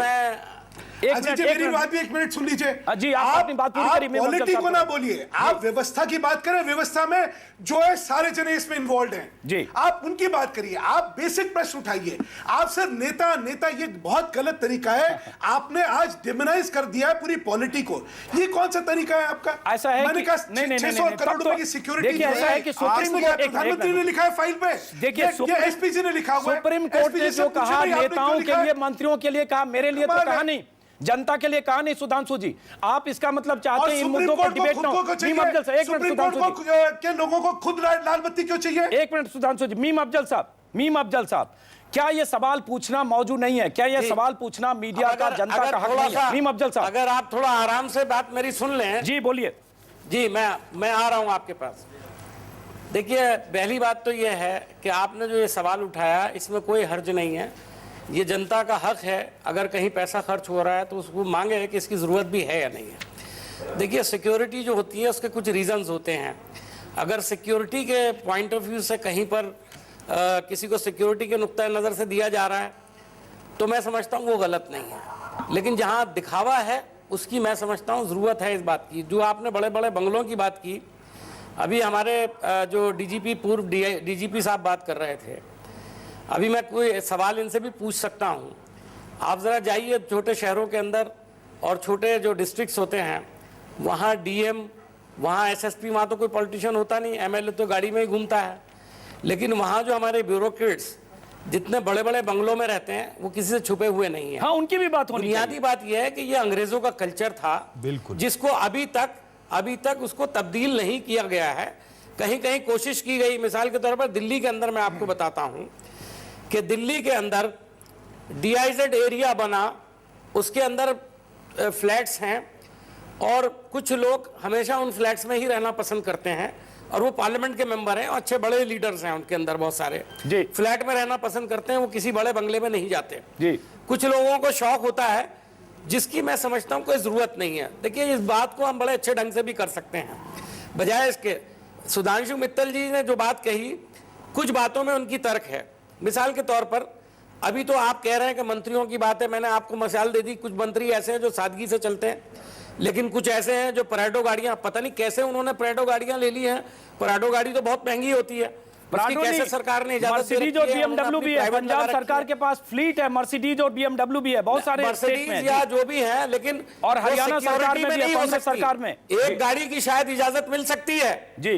मेरी बात भी 1 मिनट सुन लीजिए। जी, आप अपनी बात पूरी करिए। पॉलिटिक्स को ना बोलिए, आप व्यवस्था की बात करें। व्यवस्था में जो है सारे जने इसमें इन्वॉल्व हैं जी, आप उनकी बात करिए। आप बेसिक प्रश्न उठाइए। आप सर नेता ये बहुत गलत तरीका है। आपने आज डिमोनाइज कर दिया है पूरी पॉलिटी को। ये कौन सा तरीका है आपका? ऐसा है मैंने कहा 600 करोड़ रुपए की सिक्योरिटी। देखिए, ऐसा है कि सुप्रीम कोर्ट, प्रधानमंत्री ने लिखा है फाइल पे, देखिए एसपीजी ने लिखा हुआ है। सुप्रीम कोर्ट ने जो कहा नेताओं के लिए, मंत्रियों के लिए कहा, मेरे लिए तो कहा नहीं, जनता के लिए कहा नहीं। सुधांशु जी, आप इसका मतलब चाहते हैं इन मुद्दों पर डिबेट ना हो? मीम अफजल साहब, एक मिनट सुधांशु जी, के लोगों को खुद लाल बत्ती क्यों चाहिए? एक मिनट सुधांशु जी, मीम अफजल साहब, मीम अफजल साहब, क्या ये सवाल पूछना मौजूद नहीं है? क्या ये सवाल पूछना मीडिया का, जनता का हक नहीं है? मीम अफजल साहब, अगर आप थोड़ा आराम से बात मेरी सुन लें। जी बोलिए। जी मैं आ रहा हूं आपके पास। देखिए, पहली बात तो ये है कि आपने जो ये सवाल उठाया इसमें कोई हर्ज नहीं है, ये जनता का हक है। अगर कहीं पैसा खर्च हो रहा है तो उसको मांगे कि इसकी ज़रूरत भी है या नहीं है। देखिए, सिक्योरिटी जो होती है उसके कुछ रीज़न्स होते हैं। अगर सिक्योरिटी के पॉइंट ऑफ व्यू से कहीं पर किसी को सिक्योरिटी के नुक्ता नज़र से दिया जा रहा है तो मैं समझता हूँ वो गलत नहीं है। लेकिन जहाँ दिखावा है उसकी मैं समझता हूँ ज़रूरत है इस बात की। जो आपने बड़े बड़े बंगलों की बात की, अभी हमारे जो डीजीपी, पूर्व डीजीपी साहब बात कर रहे थे, अभी मैं कोई सवाल इनसे भी पूछ सकता हूँ। आप ज़रा जाइए छोटे शहरों के अंदर और छोटे जो डिस्ट्रिक्ट्स होते हैं वहाँ डीएम, वहाँ एसएसपी, वहाँ तो कोई पॉलिटिशियन होता नहीं, एमएलए तो गाड़ी में ही घूमता है। लेकिन वहाँ जो हमारे ब्यूरोक्रेट्स जितने बड़े बड़े बंगलों में रहते हैं वो किसी से छुपे हुए नहीं है। हाँ, उनकी भी बात होनी चाहिए। बुनियादी बात यह है कि ये अंग्रेजों का कल्चर था, बिल्कुल, जिसको अभी तक उसको तब्दील नहीं किया गया है। कहीं कहीं कोशिश की गई। मिसाल के तौर पर दिल्ली के अंदर मैं आपको बताता हूँ कि दिल्ली के अंदर डीआईजेड एरिया बना, उसके अंदर फ्लैट्स हैं और कुछ लोग हमेशा उन फ्लैट्स में ही रहना पसंद करते हैं और वो पार्लियामेंट के मेंबर हैं और अच्छे बड़े लीडर्स हैं उनके अंदर, बहुत सारे जी फ्लैट में रहना पसंद करते हैं, वो किसी बड़े बंगले में नहीं जाते। जी, कुछ लोगों को शौक होता है जिसकी मैं समझता हूँ कोई ज़रूरत नहीं है। देखिए, इस बात को हम बड़े अच्छे ढंग से भी कर सकते हैं। बजाय इसके, सुधांशु मित्तल जी ने जो बात कही, कुछ बातों में उनकी तर्क है। मिसाल के तौर पर अभी तो आप कह रहे हैं कि मंत्रियों की बात है, मैंने आपको मिसाल दे दी। कुछ मंत्री ऐसे हैं जो सादगी से चलते हैं, लेकिन कुछ ऐसे हैं जो पराडो गाड़ियां, पता नहीं कैसे उन्होंने पराडो गाड़ियां ले ली हैं। पराडो गाड़ी तो बहुत महंगी होती है, कैसे सरकार ने इजाजत दे रखी है? मर्सिडीज और बीएमडब्ल्यू भी है, पंजाब सरकार के पास फ्लीट है, मर्सिडीज और बीएमडब्ल्यू भी है, बहुत सारे स्टेट में या जो भी है, लेकिन और हरियाणा सरकार में भी है, कांग्रेस सरकार में एक गाड़ी की शायद इजाजत मिल सकती है। जी,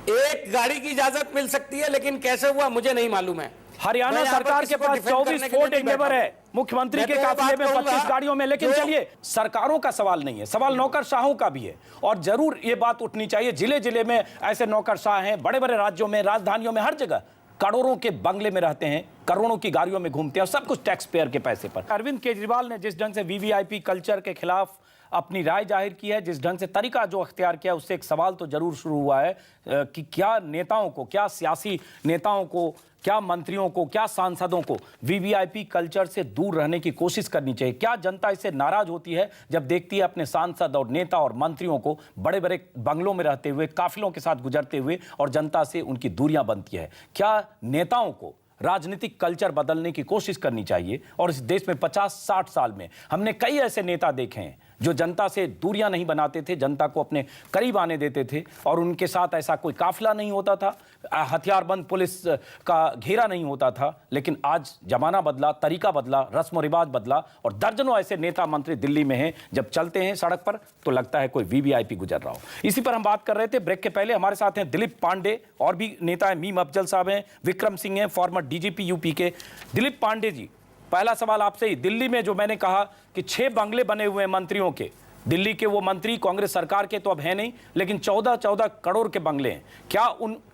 एक गाड़ी की इजाजत मिल सकती है, लेकिन कैसे हुआ मुझे नहीं मालूम है। हरियाणा सरकार के पास 24 फोर्ड एंडेवर है, मुख्यमंत्री के काफिले में 25 गाड़ियों में। लेकिन चलिए, सरकारों का सवाल नहीं है, सवाल नौकरशाहों का भी है। और जरूर ये बात उठनी चाहिए, जिले जिले में ऐसे नौकरशाह हैं, बड़े बड़े राज्यों में, राजधानियों में, हर जगह करोड़ों के बंगले में रहते हैं, करोड़ों की गाड़ियों में घूमते हैं, सब कुछ टैक्स पेयर के पैसे पर। अरविंद केजरीवाल ने जिस ढंग से वीवीआईपी कल्चर के खिलाफ अपनी राय जाहिर की है, जिस ढंग से तरीका जो अख्तियार किया, उससे एक सवाल तो जरूर शुरू हुआ है कि क्या नेताओं को, क्या सियासी नेताओं को, क्या मंत्रियों को, क्या सांसदों को वीवीआईपी कल्चर से दूर रहने की कोशिश करनी चाहिए? क्या जनता इससे नाराज होती है जब देखती है अपने सांसद और नेता और मंत्रियों को बड़े बड़े बंगलों में रहते हुए, काफिलों के साथ गुजरते हुए, और जनता से उनकी दूरियां बनती है? क्या नेताओं को राजनीतिक कल्चर बदलने की कोशिश करनी चाहिए? और इस देश में 50-60 साल में हमने कई ऐसे नेता देखे हैं जो जनता से दूरियां नहीं बनाते थे, जनता को अपने करीब आने देते थे, और उनके साथ ऐसा कोई काफिला नहीं होता था, हथियारबंद पुलिस का घेरा नहीं होता था। लेकिन आज जमाना बदला, तरीका बदला, रस्म रिवाज बदला, और दर्जनों ऐसे नेता मंत्री दिल्ली में हैं, जब चलते हैं सड़क पर तो लगता है कोई वीवीआईपी गुजर रहा हो। इसी पर हम बात कर रहे थे ब्रेक के पहले। हमारे साथ हैं दिलीप पांडे, और भी नेता हैं, मीम अफजल साहब हैं, विक्रम सिंह हैं, फॉर्मर डीजीपी यूपी के। दिलीप पांडे जी, पहला सवाल आपसे ही। दिल्ली में जो मैंने कहा कि 6 बंगले बने हुए हैं मंत्रियों के, दिल्ली के वो मंत्री कांग्रेस सरकार के तो अब है नहीं, लेकिन 14-14 करोड़ के बंगले हैं।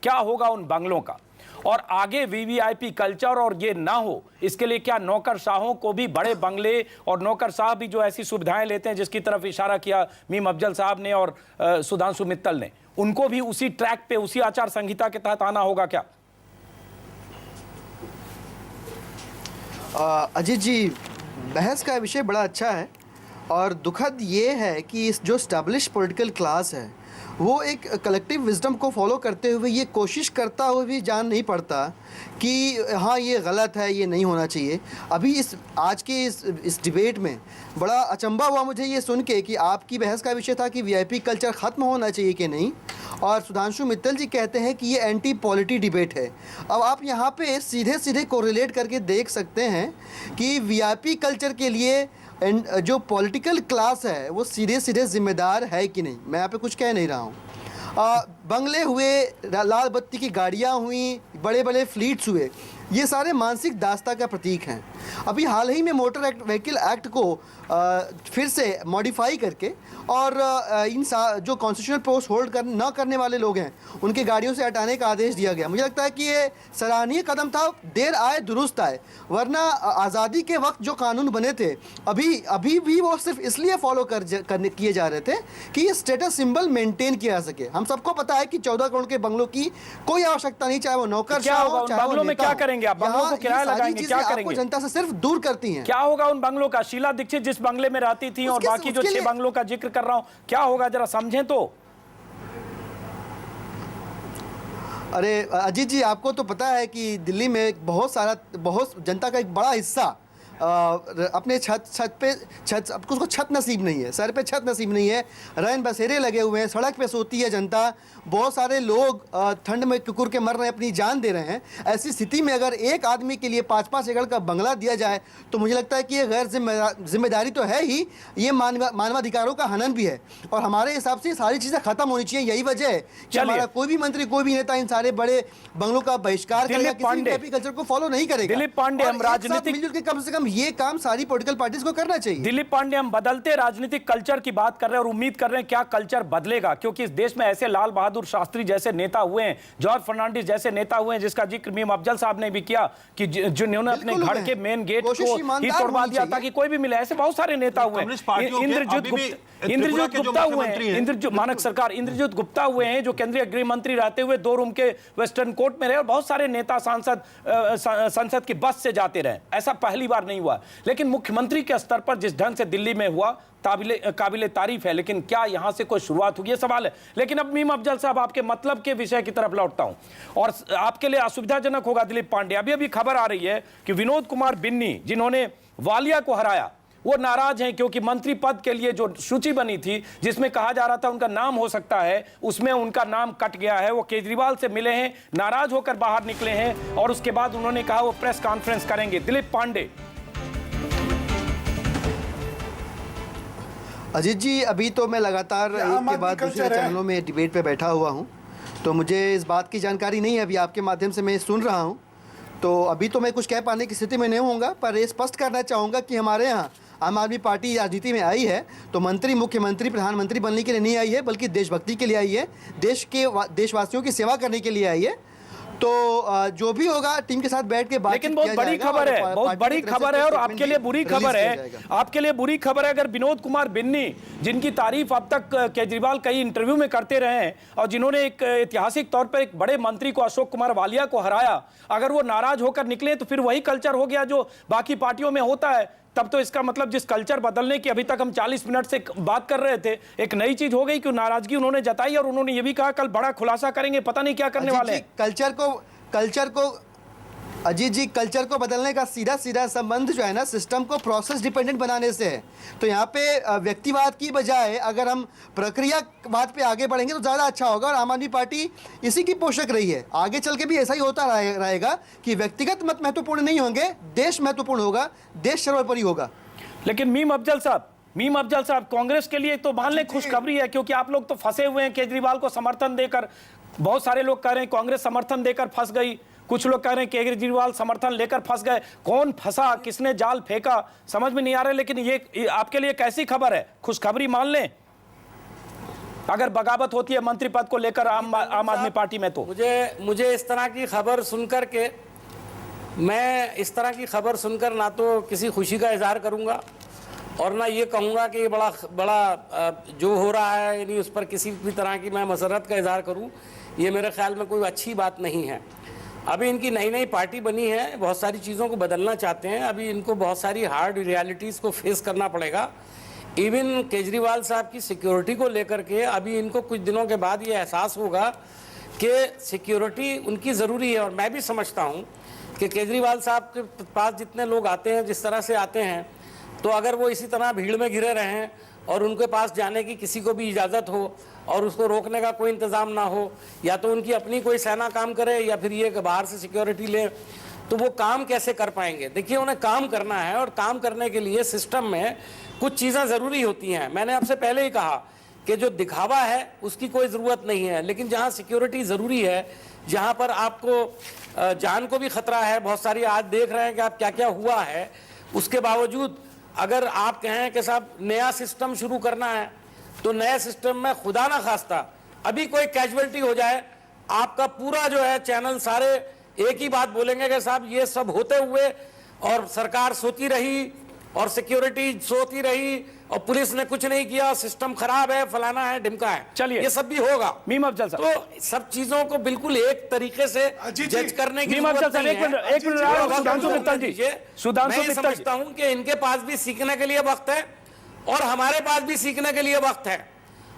क्या होगा उन बंगलों का? और आगे वीवीआईपी कल्चर और ये ना हो, इसके लिए क्या नौकरशाहों को भी बड़े बंगले, और नौकरशाह भी जो ऐसी सुविधाएं लेते हैं जिसकी तरफ इशारा किया मीम अफजल साहब ने और सुधांशु मित्तल ने, उनको भी उसी ट्रैक पे, उसी आचार संहिता के तहत आना होगा क्या? अजीत जी, बहस का विषय बड़ा अच्छा है, और दुखद ये है कि इस जो स्टैब्लिश पॉलिटिकल क्लास है वो एक कलेक्टिव विजडम को फॉलो करते हुए ये कोशिश करता हुआ भी जान नहीं पड़ता कि हाँ ये गलत है, ये नहीं होना चाहिए। अभी आज के इस डिबेट में बड़ा अचंभा हुआ मुझे ये सुन के कि आपकी बहस का विषय था कि वीआईपी कल्चर ख़त्म होना चाहिए कि नहीं, और सुधांशु मित्तल जी कहते हैं कि ये एंटी पॉलिटी डिबेट है। अब आप यहाँ पे सीधे सीधे कोरिलेट करके देख सकते हैं कि वीआईपी कल्चर के लिए जो पॉलिटिकल क्लास है वो सीधे सीधे जिम्मेदार है कि नहीं। मैं यहाँ पे कुछ कह नहीं रहा हूँ। बंगले हुए, लाल बत्ती की गाड़ियाँ हुई, बड़े बड़े फ्लीट्स हुए, ये सारे मानसिक दास्ता का प्रतीक हैं। अभी हाल ही में मोटर व्हीकल एक्ट को फिर से मॉडिफाई करके और जो कॉन्स्टिट्यूशनल पोस्ट होल्ड न करने वाले लोग हैं उनकी गाड़ियों से हटाने का आदेश दिया गया। मुझे लगता है कि ये सराहनीय कदम था, देर आए दुरुस्त आए, वरना आज़ादी के वक्त जो कानून बने थे अभी भी वो सिर्फ इसलिए फॉलो किए जा रहे थे कि ये स्टेटस सिंबल मेंटेन किया जा सके। हम सबको पता है कि 14 करोड़ के बंगलों की कोई आवश्यकता नहीं, चाहे वो नौकरशाह हो, चाहे वो बंगलों में नेता क्या हो। करेंगे आप? बंगलों को किराया लगाएंगे, क्या करेंगे? आपको जनता से सिर्फ दूर करती हैं। क्या होगा उन बंगलों का? शीला दीक्षित जिस बंगले में रहती थी और बाकी जो 6 बंगलों का जिक्र कर रहा हूं, क्या होगा जरा समझें तो। अरे अजीत जी, आपको तो पता है कि दिल्ली में बहुत जनता का एक बड़ा हिस्सा अपने उसको छत नसीब नहीं है, सर पे छत नसीब नहीं है, रैन बसेरे लगे हुए हैं, सड़क पे सोती है जनता। बहुत सारे लोग ठंड में कुकुर के मर रहे हैं, अपनी जान दे रहे हैं। ऐसी स्थिति में अगर एक आदमी के लिए 5-5 एकड़ का बंगला दिया जाए तो मुझे लगता है कि ये गैर जिम्मेदारी तो है ही, ये मानवाधिकारों का हनन भी है। और हमारे हिसाब से सारी चीज़ें खत्म होनी चाहिए। यही वजह है कि हमारा कोई भी मंत्री, कोई भी नेता इन सारे बड़े बंगलों का बहिष्कार करेगा, किसी भी कल्चर को फॉलो नहीं करेगा। दिलीप पांडे, हम राजनीतिक मिलजुल के कम से कम ये काम सारी पॉलिटिकल पार्टीज को करना चाहिए। दिलीप पांडे, हम बदलते राजनीतिक कल्चर की बात कर रहे हैं और उम्मीद कर रहे हैं क्या कल्चर बदलेगा, क्योंकि इस देश में ऐसे लाल बहादुर शास्त्री जैसे नेता हुए हैं, जॉर्ज फर्नांडिस जैसे नेता हुए हैं, जिसका जिक्र मीम अफजल साहब ने भी किया कि जिन्होंने अपने घर के मेन गेट को ही तोड़वा दिया ताकि कोई भी मिले। ऐसे बहुत सारे नेता हुए हैं। इंद्रजीत गुप्ता हुए हैं, मानक सरकार इंद्रजीत गुप्ता हुए हैं जो केंद्रीय गृह मंत्री रहते हुए 2 रूम के वेस्टर्न कोर्ट में रहे, और बहुत सारे नेता संसद की बस से जाते रहे। ऐसा पहली बार नहीं हुआ, लेकिन मुख्यमंत्री के स्तर पर जिस ढंग से दिल्ली में हुआ काबिले तारीफ है, लेकिन क्या यहां से कोई शुरुआत हुई, ये सवाल है। लेकिन अब मीम अफजल साहब, आपके मतलब के विषय की तरफ लौटता हूं, और आपके लिए असुविधाजनक होगा दिलीप पांडे, अभी खबर आ रही है कि विनोद कुमार बिन्नी जिन्होंने वालिया को हराया वो नाराज हैं, क्योंकि मंत्री पद के लिए जो सूची बनी थी जिसमें कहा जा रहा था उनका नाम हो सकता है, उसमें उनका नाम कट गया है। वो केजरीवाल से मिले हैं, नाराज होकर बाहर निकले हैं, और उसके बाद उन्होंने कहा वो प्रेस कॉन्फ्रेंस करेंगे। दिलीप पांडे। अजीत जी, अभी तो मैं लगातार एक के बाद दूसरे चैनलों में डिबेट पे बैठा हुआ हूं, तो मुझे इस बात की जानकारी नहीं है। अभी आपके माध्यम से मैं सुन रहा हूं, तो अभी तो मैं कुछ कह पाने की स्थिति में नहीं होऊंगा, पर ये स्पष्ट करना चाहूँगा कि हमारे यहाँ आम आदमी पार्टी राजनीति में आई है तो मंत्री, मुख्यमंत्री, प्रधानमंत्री बनने के लिए नहीं आई है, बल्कि देशभक्ति के लिए आई है, देशवासियों की सेवा करने के लिए आई है। तो जो भी होगा टीम के साथ बैठ के बात। लेकिन बहुत बड़ी खबर है, बहुत बड़ी खबर है, और आपके लिए बुरी खबर है, आपके लिए बुरी खबर है अगर विनोद कुमार बिन्नी, जिनकी तारीफ अब तक केजरीवाल कई इंटरव्यू में करते रहे हैं और जिन्होंने एक ऐतिहासिक तौर पर एक बड़े मंत्री को, अशोक कुमार वालिया को हराया, अगर वो नाराज होकर निकले तो फिर वही कल्चर हो गया जो बाकी पार्टियों में होता है। तब तो इसका मतलब जिस कल्चर बदलने की अभी तक हम 40 मिनट से बात कर रहे थे, एक नई चीज हो गई कि नाराजगी उन्होंने जताई, और उन्होंने ये भी कहा कल बड़ा खुलासा करेंगे, पता नहीं क्या करने वाले हैं। अजीत जी, कल्चर को बदलने का सीधा संबंध जो है ना, सिस्टम को प्रोसेस डिपेंडेंट बनाने से है। तो यहाँ पे व्यक्तिवाद की बजाय अगर हम प्रक्रियावाद पे आगे बढ़ेंगे तो ज़्यादा अच्छा होगा, और आम आदमी पार्टी इसी की पोषक रही है। आगे चल के भी ऐसा ही होता रहेगा कि व्यक्तिगत मत महत्वपूर्ण नहीं होंगे, देश महत्वपूर्ण होगा, देश सर्वोपरि होगा। लेकिन मीम अफजल साहब, कांग्रेस के लिए तो मान लें खुशखबरी है, क्योंकि आप लोग तो फंसे हुए हैं केजरीवाल को समर्थन देकर। बहुत सारे लोग कह रहे हैं कांग्रेस समर्थन देकर फंस गई, कुछ लोग कह रहे हैं केजरीवाल समर्थन लेकर फंस गए। कौन फंसा, किसने जाल फेंका, समझ में नहीं आ रहा। लेकिन ये आपके लिए कैसी खबर है? खुशखबरी मान लें अगर बगावत होती है मंत्री पद को लेकर आम आदमी पार्टी में तो? मुझे इस तरह की खबर सुनकर के, मैं इस तरह की खबर सुनकर ना तो किसी खुशी का इजहार करूंगा और ना ये कहूंगा कि ये बड़ा जो हो रहा है यानी उस पर किसी भी तरह की मैं मसरत का इजहार करूं। ये मेरे ख्याल में कोई अच्छी बात नहीं है। अभी इनकी नई पार्टी बनी है, बहुत सारी चीज़ों को बदलना चाहते हैं, अभी इनको बहुत सारी हार्ड रियलिटीज़ को फेस करना पड़ेगा। इवन केजरीवाल साहब की सिक्योरिटी को लेकर के अभी इनको कुछ दिनों के बाद ये एहसास होगा कि सिक्योरिटी उनकी ज़रूरी है। और मैं भी समझता हूँ कि केजरीवाल साहब के पास जितने लोग आते हैं, जिस तरह से आते हैं, तो अगर वो इसी तरह भीड़ में घिरे रहें और उनके पास जाने की किसी को भी इजाज़त हो और उसको रोकने का कोई इंतज़ाम ना हो, या तो उनकी अपनी कोई सेना काम करे या फिर ये कि बाहर से सिक्योरिटी ले, तो वो काम कैसे कर पाएंगे? देखिए, उन्हें काम करना है और काम करने के लिए सिस्टम में कुछ चीज़ें ज़रूरी होती हैं। मैंने आपसे पहले ही कहा कि जो दिखावा है उसकी कोई ज़रूरत नहीं है, लेकिन जहाँ सिक्योरिटी ज़रूरी है, जहाँ पर आपको जान को भी खतरा है, बहुत सारी आज देख रहे हैं कि आप क्या क्या हुआ है, उसके बावजूद अगर आप कहें कि साहब नया सिस्टम शुरू करना है, तो नए सिस्टम में खुदा ना खास्ता अभी कोई कैजुअलिटी हो जाए, आपका पूरा जो है चैनल सारे एक ही बात बोलेंगे कि साहब ये सब होते हुए और सरकार सोती रही और सिक्योरिटी सोती रही और पुलिस ने कुछ नहीं किया, सिस्टम खराब है, फलाना है, ढिमका है। चलिए, ये सब भी होगा। मीम अफजल साहब, तो सब चीजों को बिल्कुल एक तरीके से जज करने की मीम अफजल जरूरत साहब, नहीं एक मिनट है। सुधांशु मित्तल जी, सुधांशु मैं ये मित्तल जी, समझता हूं कि इनके पास भी सीखने के लिए वक्त है और हमारे पास भी सीखने के लिए वक्त है।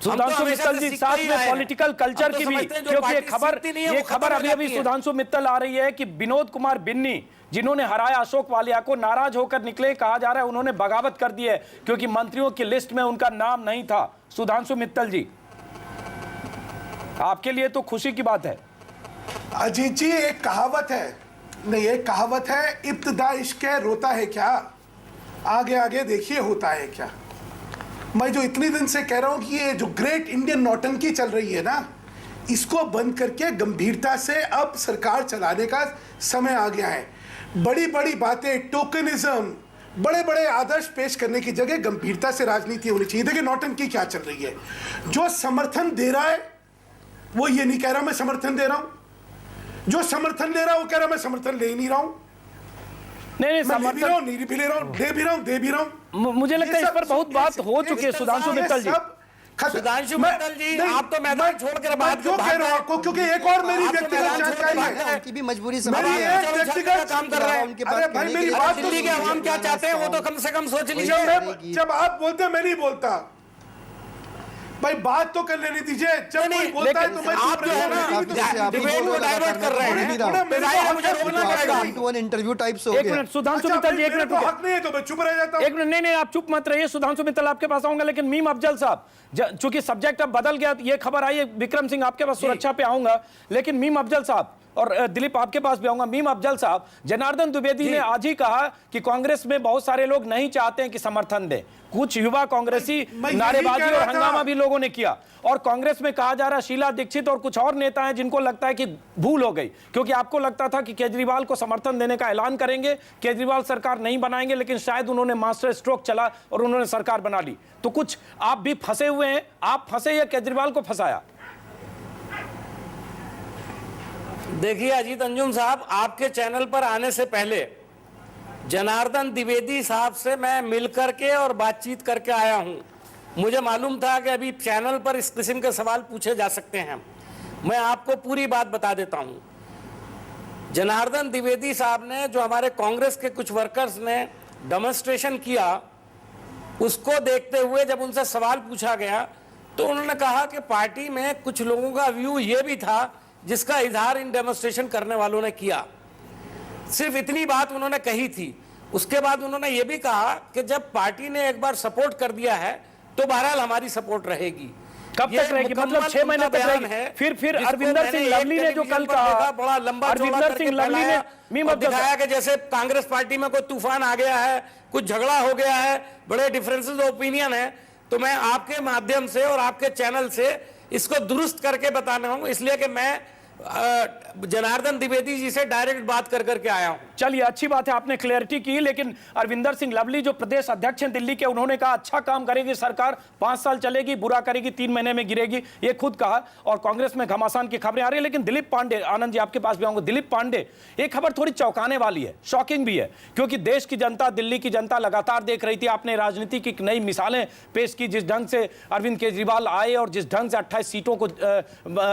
सुधांशु मित्तल जी, साथ में पॉलिटिकल कल्चर की भी, क्योंकि ये खबर अभी सुधांशु मित्तल आ रही है कि विनोद कुमार बिन्नी जिन्होंने हराया अशोक वालिया को, नाराज होकर निकले, कहा जा रहा है उन्होंने बगावत कर दी है क्योंकि मंत्रियों की लिस्ट में उनका नाम नहीं था। सुधांशु मित्तल जी, आपके लिए तो खुशी की बात है। अजीत जी, एक कहावत है, नहीं एक कहावत है, इब्तिदा इश्क है रोता है क्या, आगे आगे देखिए होता है क्या। मैं जो इतने दिन से कह रहा हूं कि ये जो ग्रेट इंडियन नौटंकी चल रही है ना, इसको बंद करके गंभीरता से अब सरकार चलाने का समय आ गया है। बड़ी बड़ी बातें, टोकनिज्म, बड़े बड़े आदर्श पेश करने की जगह गंभीरता से राजनीति होनी चाहिए। देखिए नौटंकी क्या चल रही है, जो समर्थन दे रहा है वो ये नहीं कह रहा मैं समर्थन दे रहा हूं, जो समर्थन ले रहा है वो कह रहा मैं समर्थन ले ही नहीं रहा हूं। नहीं, मैं ले भी रहा हूं, नहीं भी ले रहा हूं, दे भी रहा हूं, दे भी रहा हूं। मुझे लगता है इस पर बहुत बात हो चुकी है। सुधांशु मित्तल जी, सुधांशु मित्तल जी, आप तो मैदान छोड़कर बात क्यों कह रहा हूं आपको, क्योंकि एक और मेरी व्यक्तिगत जानकारी है, उनकी भी मजबूरी मेरी एक व्यक्तिगत काम कर रहे हैं। अरे भाई मेरी बात तो दिल्ली के आवाम क्या चाहते हैं वो तो कम से कम सोच लीजिए। जब आप बोलते हैं मैं नहीं बोलता, भाई बात तो कर लेने दीजिए। जब कोई बोलता है तो मैं आप जो है ना डिबेट को डाइवर्ट कर रहे हैं, मुझे रोकना पड़ेगा। इंटरव्यू टाइप्स हो गया। एक मिनट सुधांशु मित्तल जी, एक मिनट हक नहीं है तो मैं चुप रह जाता हूं। एक मिनट, नहीं आप चुप मत रहिए। सुधांशु मित्तल आपके पास आऊंगा, लेकिन मीम अफजल साहब, चूंकि सब्जेक्ट अब बदल गया, ये खबर आई है, विक्रम सिंह आपके पास सुरक्षा पे आऊंगा, लेकिन मीम अफजल साहब और दिलीप आपके पास भी आऊंगा। मीम अफजल साहब, जनार्दन द्विवेदी ने आज ही कहा कि कांग्रेस में बहुत सारे लोग नहीं चाहते हैं कि समर्थन दें, कुछ युवा कांग्रेसी नारेबाजी और हंगामा भी लोगों ने किया, और कांग्रेस में कहा जा रहा शीला दीक्षित और कुछ और नेता हैं जिनको लगता है कि भूल हो गई, क्योंकि आपको लगता था कि केजरीवाल को समर्थन देने का ऐलान करेंगे, केजरीवाल सरकार नहीं बनाएंगे, लेकिन शायद उन्होंने मास्टर स्ट्रोक चला और उन्होंने सरकार बना ली। तो कुछ आप भी फंसे हुए हैं, आप फंसे या केजरीवाल को फंसाया? देखिए अजीत अंजुम साहब, आपके चैनल पर आने से पहले जनार्दन द्विवेदी साहब से मैं मिलकर के और बातचीत करके आया हूं। मुझे मालूम था कि अभी चैनल पर इस किस्म के सवाल पूछे जा सकते हैं। मैं आपको पूरी बात बता देता हूं। जनार्दन द्विवेदी साहब ने, जो हमारे कांग्रेस के कुछ वर्कर्स ने डेमोन्स्ट्रेशन किया, उसको देखते हुए जब उनसे सवाल पूछा गया तो उन्होंने कहा कि पार्टी में कुछ लोगों का व्यू ये भी था जिसका इजहार इन डेमोन्स्ट्रेशन करने वालों ने किया। सिर्फ इतनी बात उन्होंने कही थी। उसके बाद उन्होंने ये भी कहा कि जब पार्टी ने एक बार सपोर्ट कर दिया है तो बहरहाल हमारी सपोर्ट रहेगी। कब तक रहेगी? मतलब 6 महीने तक रहेगी। फिर अरविंदर सिंह लवली ने जो कल कहा, बड़ा लंबा अरविंदर सिंह लवली ने दिखाया कि जैसे कांग्रेस पार्टी में कोई तूफान आ गया है, कुछ झगड़ा हो गया है, बड़े डिफरेंसेस ऑफ ओपिनियन है। तो मैं आपके माध्यम से और आपके चैनल से इसको दुरुस्त करके बताना हूं, इसलिए कि मैं जनार्दन द्विवेदी जी से डायरेक्ट बात कर करके आया हूं। चलिए, अच्छी बात है, आपने क्लियरिटी की। लेकिन अरविंदर सिंह लवली जो प्रदेश अध्यक्ष हैं दिल्ली के, उन्होंने कहा अच्छा काम करेगी सरकार, 5 साल चलेगी, बुरा करेगी 3 महीने में गिरेगी, ये खुद कहा। और कांग्रेस में घमासान की खबरें आ रही है। लेकिन दिलीप पांडे, आनंद जी आपके पास भी आऊंगा। दिलीप पांडे, एक खबर थोड़ी चौंकाने वाली है, शॉकिंग भी है, क्योंकि देश की जनता, दिल्ली की जनता लगातार देख रही थी। आपने राजनीति की नई मिसालें पेश की, जिस ढंग से अरविंद केजरीवाल आए और जिस ढंग से 28 सीटों को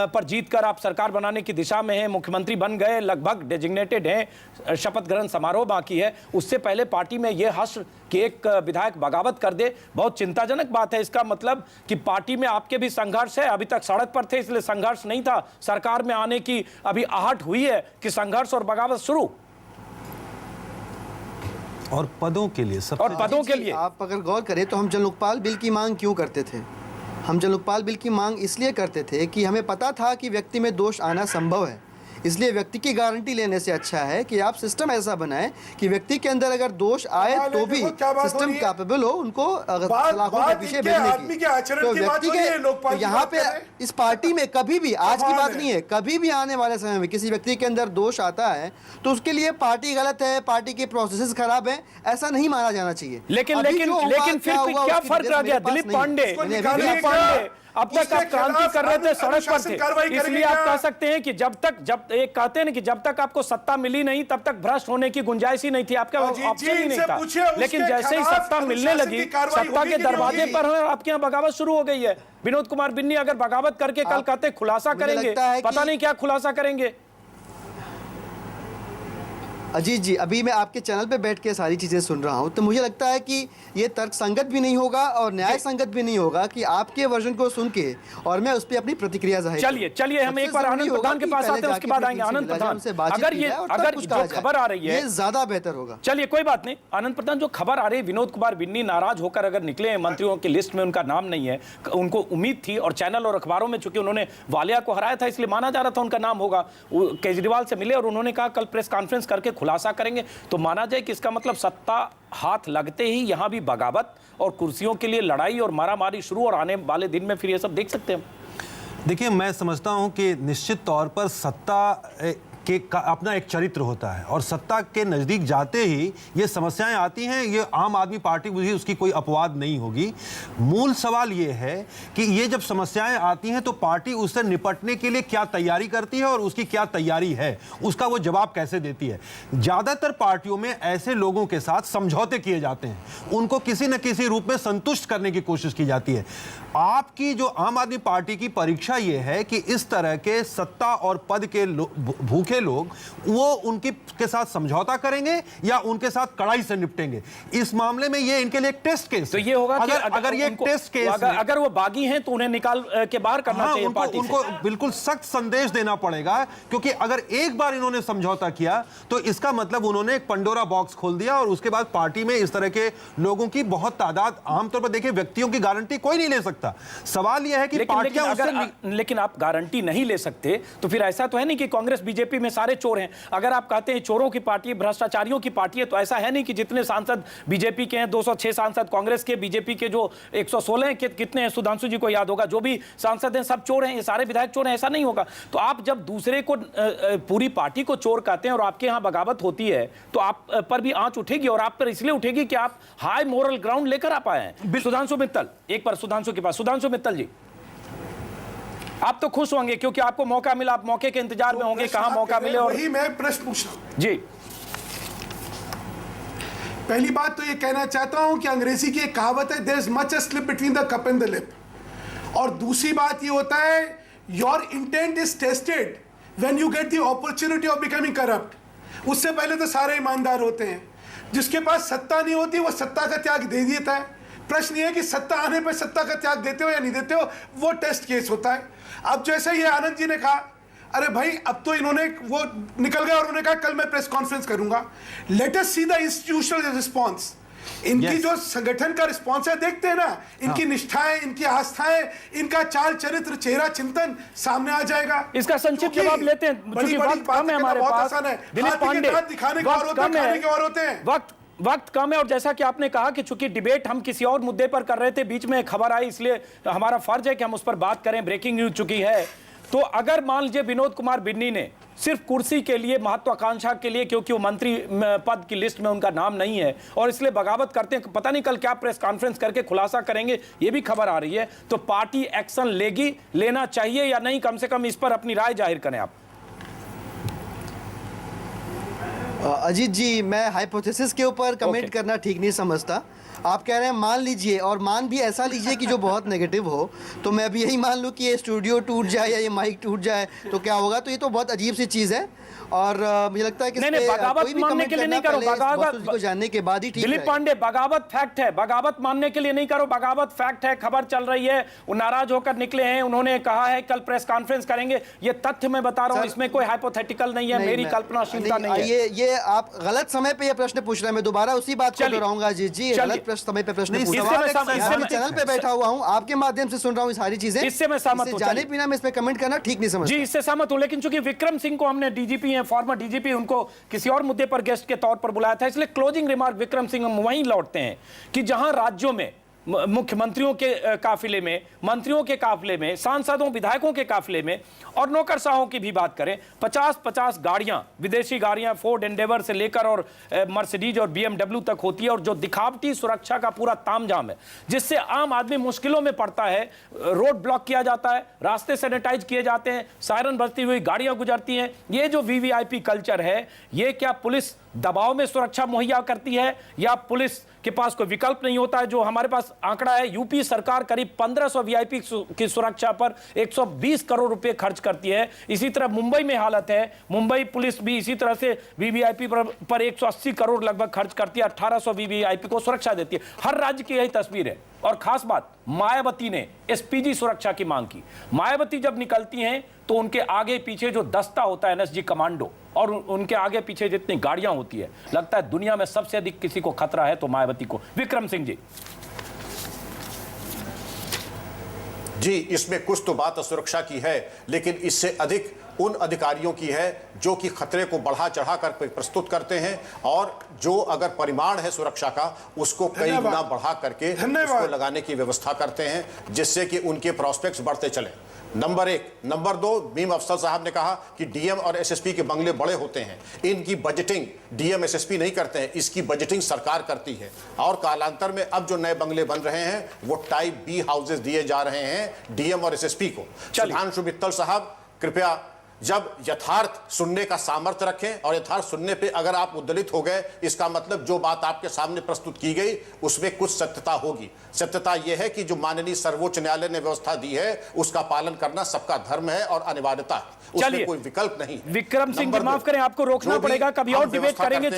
पर जीतकर आप सरकार बनाने की दिशा में हैं, मुख्यमंत्री बन गए, लगभग डेजिग्नेटेड हैं, शपथ ग्रहण समारोह बाकी है। उससे पहले पार्टी में यह हश्र कि एक विधायक बगावत कर दे, बहुत चिंताजनक बात है। इसका मतलब कि पार्टी में आपके भी संघर्ष है। अभी तक सड़क पर थे इसलिए संघर्ष नहीं था, सरकार में आने की अभी आहट हुई है कि संघर्ष और बगावत शुरू। और पदों के लिए सब, और पदों के लिए आप अगर गौर करें तो हम जन लोकपाल बिल की मांग क्यों करते थे? हम जन लोकपाल बिल की मांग इसलिए करते थे कि हमें पता था कि व्यक्ति में दोष आना संभव है, इसलिए व्यक्ति की गारंटी लेने से अच्छा है कि आप सिस्टम ऐसा बनाएं कि व्यक्ति के अंदर अगर दोष आए तो भी सिस्टम कैपेबल हो उनको सलाखों के पीछे भेजने की। तो व्यक्ति के यहाँ पे इस पार्टी में कभी भी, आज की बात नहीं है, कभी भी आने वाले समय में किसी व्यक्ति के अंदर दोष आता है तो उसके लिए पार्टी गलत है, पार्टी के प्रोसेसेस खराब है, ऐसा नहीं माना जाना चाहिए। लेकिन फिर क्या फर्क रह गया? दिलीप पांडे अब तक आप क्रांति कर रहे थे, सड़क पर थे, इसलिए आप कह सकते हैं कि जब एक कहते हैं कि जब तक आपको सत्ता मिली नहीं तब तक भ्रष्ट होने की गुंजाइश ही नहीं थी, आपका ऑप्शन ही नहीं था। लेकिन जैसे ही सत्ता मिलने लगी, सत्ता के दरवाजे पर है, आपके यहाँ बगावत शुरू हो गई है। विनोद कुमार बिन्नी अगर बगावत करके कल कहते खुलासा करेंगे, पता नहीं क्या खुलासा करेंगे। अजीत जी, अभी मैं आपके चैनल पे बैठ के सारी चीज़ें सुन रहा हूँ तो मुझे लगता है कि ये तर्क संगत भी नहीं होगा और न्याय संगत भी नहीं होगा कि आपके वर्जन को सुन के और मैं उस पर अपनी प्रतिक्रिया जाहिर। चलिए हम एक बार आनंद प्रधान के पास आते हैं, उसके बाद आएंगे आनंद प्रधान। अगर जो खबर आ रही है ये ज्यादा बेहतर होगा। चलिए कोई बात नहीं, आनंद प्रधान, जो खबर आ रही है विनोद कुमार बिन्नी नाराज होकर अगर निकले हैं, मंत्रियों की लिस्ट में उनका नाम नहीं है, उनको उम्मीद थी और चैनल और अखबारों में चूंकि उन्होंने वालिया को हराया था इसलिए माना जा रहा था उनका नाम होगा। केजरीवाल से मिले और उन्होंने कहा कल प्रेस कॉन्फ्रेंस करके खुलासा करेंगे, तो माना जाए कि इसका मतलब सत्ता हाथ लगते ही यहां भी बगावत और कुर्सियों के लिए लड़ाई और मारामारी शुरू, और आने वाले दिन में फिर ये सब देख सकते हैं। देखिए, मैं समझता हूं कि निश्चित तौर पर सत्ता का अपना एक चरित्र होता है और सत्ता के नज़दीक जाते ही ये समस्याएं आती हैं। ये आम आदमी पार्टी भी उसकी कोई अपवाद नहीं होगी। मूल सवाल ये है कि ये जब समस्याएं आती हैं तो पार्टी उससे निपटने के लिए क्या तैयारी करती है और उसकी क्या तैयारी है, उसका वो जवाब कैसे देती है। ज़्यादातर पार्टियों में ऐसे लोगों के साथ समझौते किए जाते हैं, उनको किसी न किसी रूप में संतुष्ट करने की कोशिश की जाती है। आपकी जो आम आदमी पार्टी की परीक्षा ये है कि इस तरह के सत्ता और पद के भूखे लोग वो उनके के साथ समझौता करेंगे या उनके साथ कड़ाई से निपटेंगे। इस मामले में ये इनके लिए एक टेस्ट केस तो ये होगा अगर ये टेस्ट केस अगर वो बागी हैं तो उन्हें निकाल के बाहर करना चाहिए पार्टी से। उनको बिल्कुल सख्त संदेश देना पड़ेगा, क्योंकि अगर एक बार इन्होंने समझौता किया तो इसका मतलब उन्होंने एक पंडोरा बॉक्स खोल दिया और उसके बाद पार्टी में इस तरह के लोगों की बहुत तादाद, आमतौर पर देखिए व्यक्तियों की गारंटी कोई नहीं ले सकता। सवाल यह है कि पार्टियां लेकिन आप गारंटी नहीं ले सकते तो फिर ऐसा तो है नहीं कि कांग्रेस बीजेपी में सारे चोर हैं। अगर आप कहते हैं चोरों की पार्टी, भ्रष्टाचारियों की पार्टी है, तो ऐसा है नहीं कि जितने सांसद बीजेपी के हैं, 206 सांसद कांग्रेस के, बीजेपी के जो 116 हैं, कितने हैं सुधांशु जी को याद होगा, जो भी सांसद हैं सब चोर हैं, ये सारे विधायक चोर हैं, ऐसा नहीं होगा। तो आप जब दूसरे को, पूरी पार्टी को चोर कहते हैं और आपके यहां बगावत होती है तो आप पर भी आंच उठेगी, और आप पर इसलिए उठेगी कि आप हाई मोरल ग्राउंड लेकर आ पाए हैं। सुधांशु मित्तल, एक बार सुधांशु के पास, सुधांशु मित्तल जी, आप तो खुश होंगे क्योंकि आपको मौका मिला, आप मौके के इंतजार में होंगे कहां मौका मिले। और वही मैं प्रश्न पूछ रहा हूं जी। पहली बात तो ये कहना चाहता हूं कि अंग्रेजी की एक कहावत है, there is much a slip between the cup and the lip. और दूसरी बात ये होता है, your intent is tested when you get the opportunity of becoming corrupt. उससे पहले तो सारे ईमानदार होते हैं। जिसके पास सत्ता नहीं होती वो सत्ता का त्याग दे देता है। प्रश्न ये है कि सत्ता आने पर सत्ता का त्याग देते हो या नहीं देते हो, वो टेस्ट केस होता है। अब जैसे ये आनंद जी ने कहा, अरे भाई अब तो इन्होंने वो निकल गए और उन्होंने कहा कल मैं प्रेस कॉन्फ्रेंस करूंगा। Let us see the institutional response. इनकी जो संगठन का रिस्पांस है, देखते हैं ना, इनकी निष्ठाएं, इनकी आस्थाएं, इनका चाल चरित्र, चेहरा चिंतन सामने आ जाएगा। इसका संक्षिप्त जवाब लेते हैं, बड़ी वक्त कम है हमारे पास। दिलीप पांडे, दिखाने के और होते हैं, खाने के और होते हैं। वक्त कम है, और जैसा कि आपने कहा कि चूंकि डिबेट हम किसी और मुद्दे पर कर रहे थे, बीच में खबर आई, इसलिए हमारा फर्ज है कि हम उस पर बात करें। ब्रेकिंग न्यूज चुकी है। तो अगर मान लीजिए विनोद कुमार बिन्नी ने सिर्फ कुर्सी के लिए, महत्वाकांक्षा के लिए, क्योंकि वो मंत्री पद की लिस्ट में उनका नाम नहीं है और इसलिए बगावत करते हैं, पता नहीं कल क्या प्रेस कॉन्फ्रेंस करके खुलासा करेंगे, ये भी खबर आ रही है, तो पार्टी एक्शन लेगी, लेना चाहिए या नहीं? कम से कम इस पर अपनी राय जाहिर करें आप। अजीत जी, मैं हाइपोथेसिस के ऊपर कमेंट करना ठीक नहीं समझता। आप कह रहे हैं मान लीजिए, और मान भी ऐसा लीजिए कि जो बहुत नेगेटिव हो, तो मैं भी यही मान लूँ कि ये स्टूडियो टूट जाए या ये माइक टूट जाए तो क्या होगा। तो ये तो बहुत अजीब सी चीज़ है और मुझे लगता है कि बगावत मानने के लिए नहीं करो, बगावत को जानने के बाद ही ठीक है। दिलीप पांडे, बगावत फैक्ट है, बगावत मानने के लिए नहीं करो, बगावत फैक्ट है, खबर चल रही है, वो नाराज होकर निकले हैं, उन्होंने कहा है कल प्रेस कॉन्फ्रेंस करेंगे, ये तथ्य मैं बता रहा हूं, इसमें कोई हाइपोथेटिकल नहीं है, मेरी कल्पनाशीलता नहीं है। ये ये आप गलत समय पे ये प्रश्न पूछ रहे हैं। मैं दोबारा उसी बात को दोहराऊंगा जी, गलत समय पे प्रश्न पूछ रहा हूं। चैनल पे बैठा हुआ हूं, आपके माध्यम से सुन रहा हूं सारी चीजें। इससे मैं सहमत हूं। जाने बिना मैं इस पे कमेंट करना ठीक नहीं समझता। जी, इससे सहमत हूं, लेकिन चूंकि विक्रम सिंह को हमने डीजीपी हैं, फॉर्मर डीजीपी, उनको किसी और मुद्दे पर गेस्ट के तौर पर बुलाया था, इसलिए क्लोजिंग रिमार्क विक्रम सिंह हम वहीं लौटते हैं कि जहां राज्यों में मुख्यमंत्रियों के काफिले में, मंत्रियों के काफिले में, सांसदों विधायकों के काफिले में और नौकरशाहों की भी बात करें, 50-50 गाड़ियां, विदेशी गाड़ियां फोर्ड एंडेवर से लेकर और मर्सिडीज और बीएमडब्ल्यू तक होती है, और जो दिखावटी सुरक्षा का पूरा तामझाम है, जिससे आम आदमी मुश्किलों में पड़ता है। रोड ब्लॉक किया जाता है, रास्ते सैनिटाइज किए जाते हैं, सायरन बजती हुई गाड़ियां गुजरती हैं। ये जो वीवीआईपी कल्चर है, ये क्या पुलिस दबाव में सुरक्षा मुहैया करती है या पुलिस के पास कोई विकल्प नहीं होता है? जो हमारे पास आंकड़ा है, यूपी सरकार करीब 1500 वीआईपी की सुरक्षा पर 120 करोड़ रुपए खर्च करती है। इसी तरह मुंबई में हालत है, मुंबई पुलिस भी इसी तरह से वीवीआईपी पर 180 करोड़ लगभग खर्च करती है, 1800 वीवीआईपी को सुरक्षा देती है। हर राज्य की यही तस्वीर है। और खास बात, मायावती ने एसपीजी सुरक्षा की मांग की। मायावती जब निकलती हैं तो उनके आगे पीछे जो दस्ता होता है एनएसजी कमांडो, और उनके आगे पीछे जितनी गाड़ियां होती है, लगता है दुनिया में सबसे अधिक किसी को खतरा है तो मायावती को। विक्रम सिंह जी, इसमें कुछ तो बात सुरक्षा की है, लेकिन इससे अधिक उन अधिकारियों की है जो कि खतरे को बढ़ा चढ़ा कर प्रस्तुत करते हैं, और जो अगर परिमाण है सुरक्षा का उसको कई गुना बढ़ा करके उसको लगाने की व्यवस्था करते हैं, जिससे कि उनके प्रोस्पेक्ट्स बढ़ते चले। नंबर 1। नंबर 2, बीम अफसर साहब ने कहा कि डीएम और एसएसपी के बंगले बड़े होते हैं, इनकी बजटिंग डीएम एसएसपी नहीं करते हैं, इसकी बजटिंग सरकार करती है। और कालांतर में अब जो नए बंगले बन रहे हैं वो टाइप बी हाउसेस दिए जा रहे हैं डीएम और एसएसपी को। सुधांशु मित्तल साहब, कृपया जब यथार्थ सुनने का सामर्थ्य रखें, और यथार्थ सुनने पे अगर आप उद्दलित हो गए, इसका मतलब जो बात आपके सामने प्रस्तुत की गई उसमें कुछ सत्यता होगी। सत्यता यह है कि जो माननीय सर्वोच्च न्यायालय ने व्यवस्था दी है उसका पालन करना सबका धर्म है और अनिवार्यता है, उसमें कोई विकल्प नहीं। विक्रम सिंह, माफ करें, आपको रोकना पड़ेगा, कभी और डिबेट करेंगे।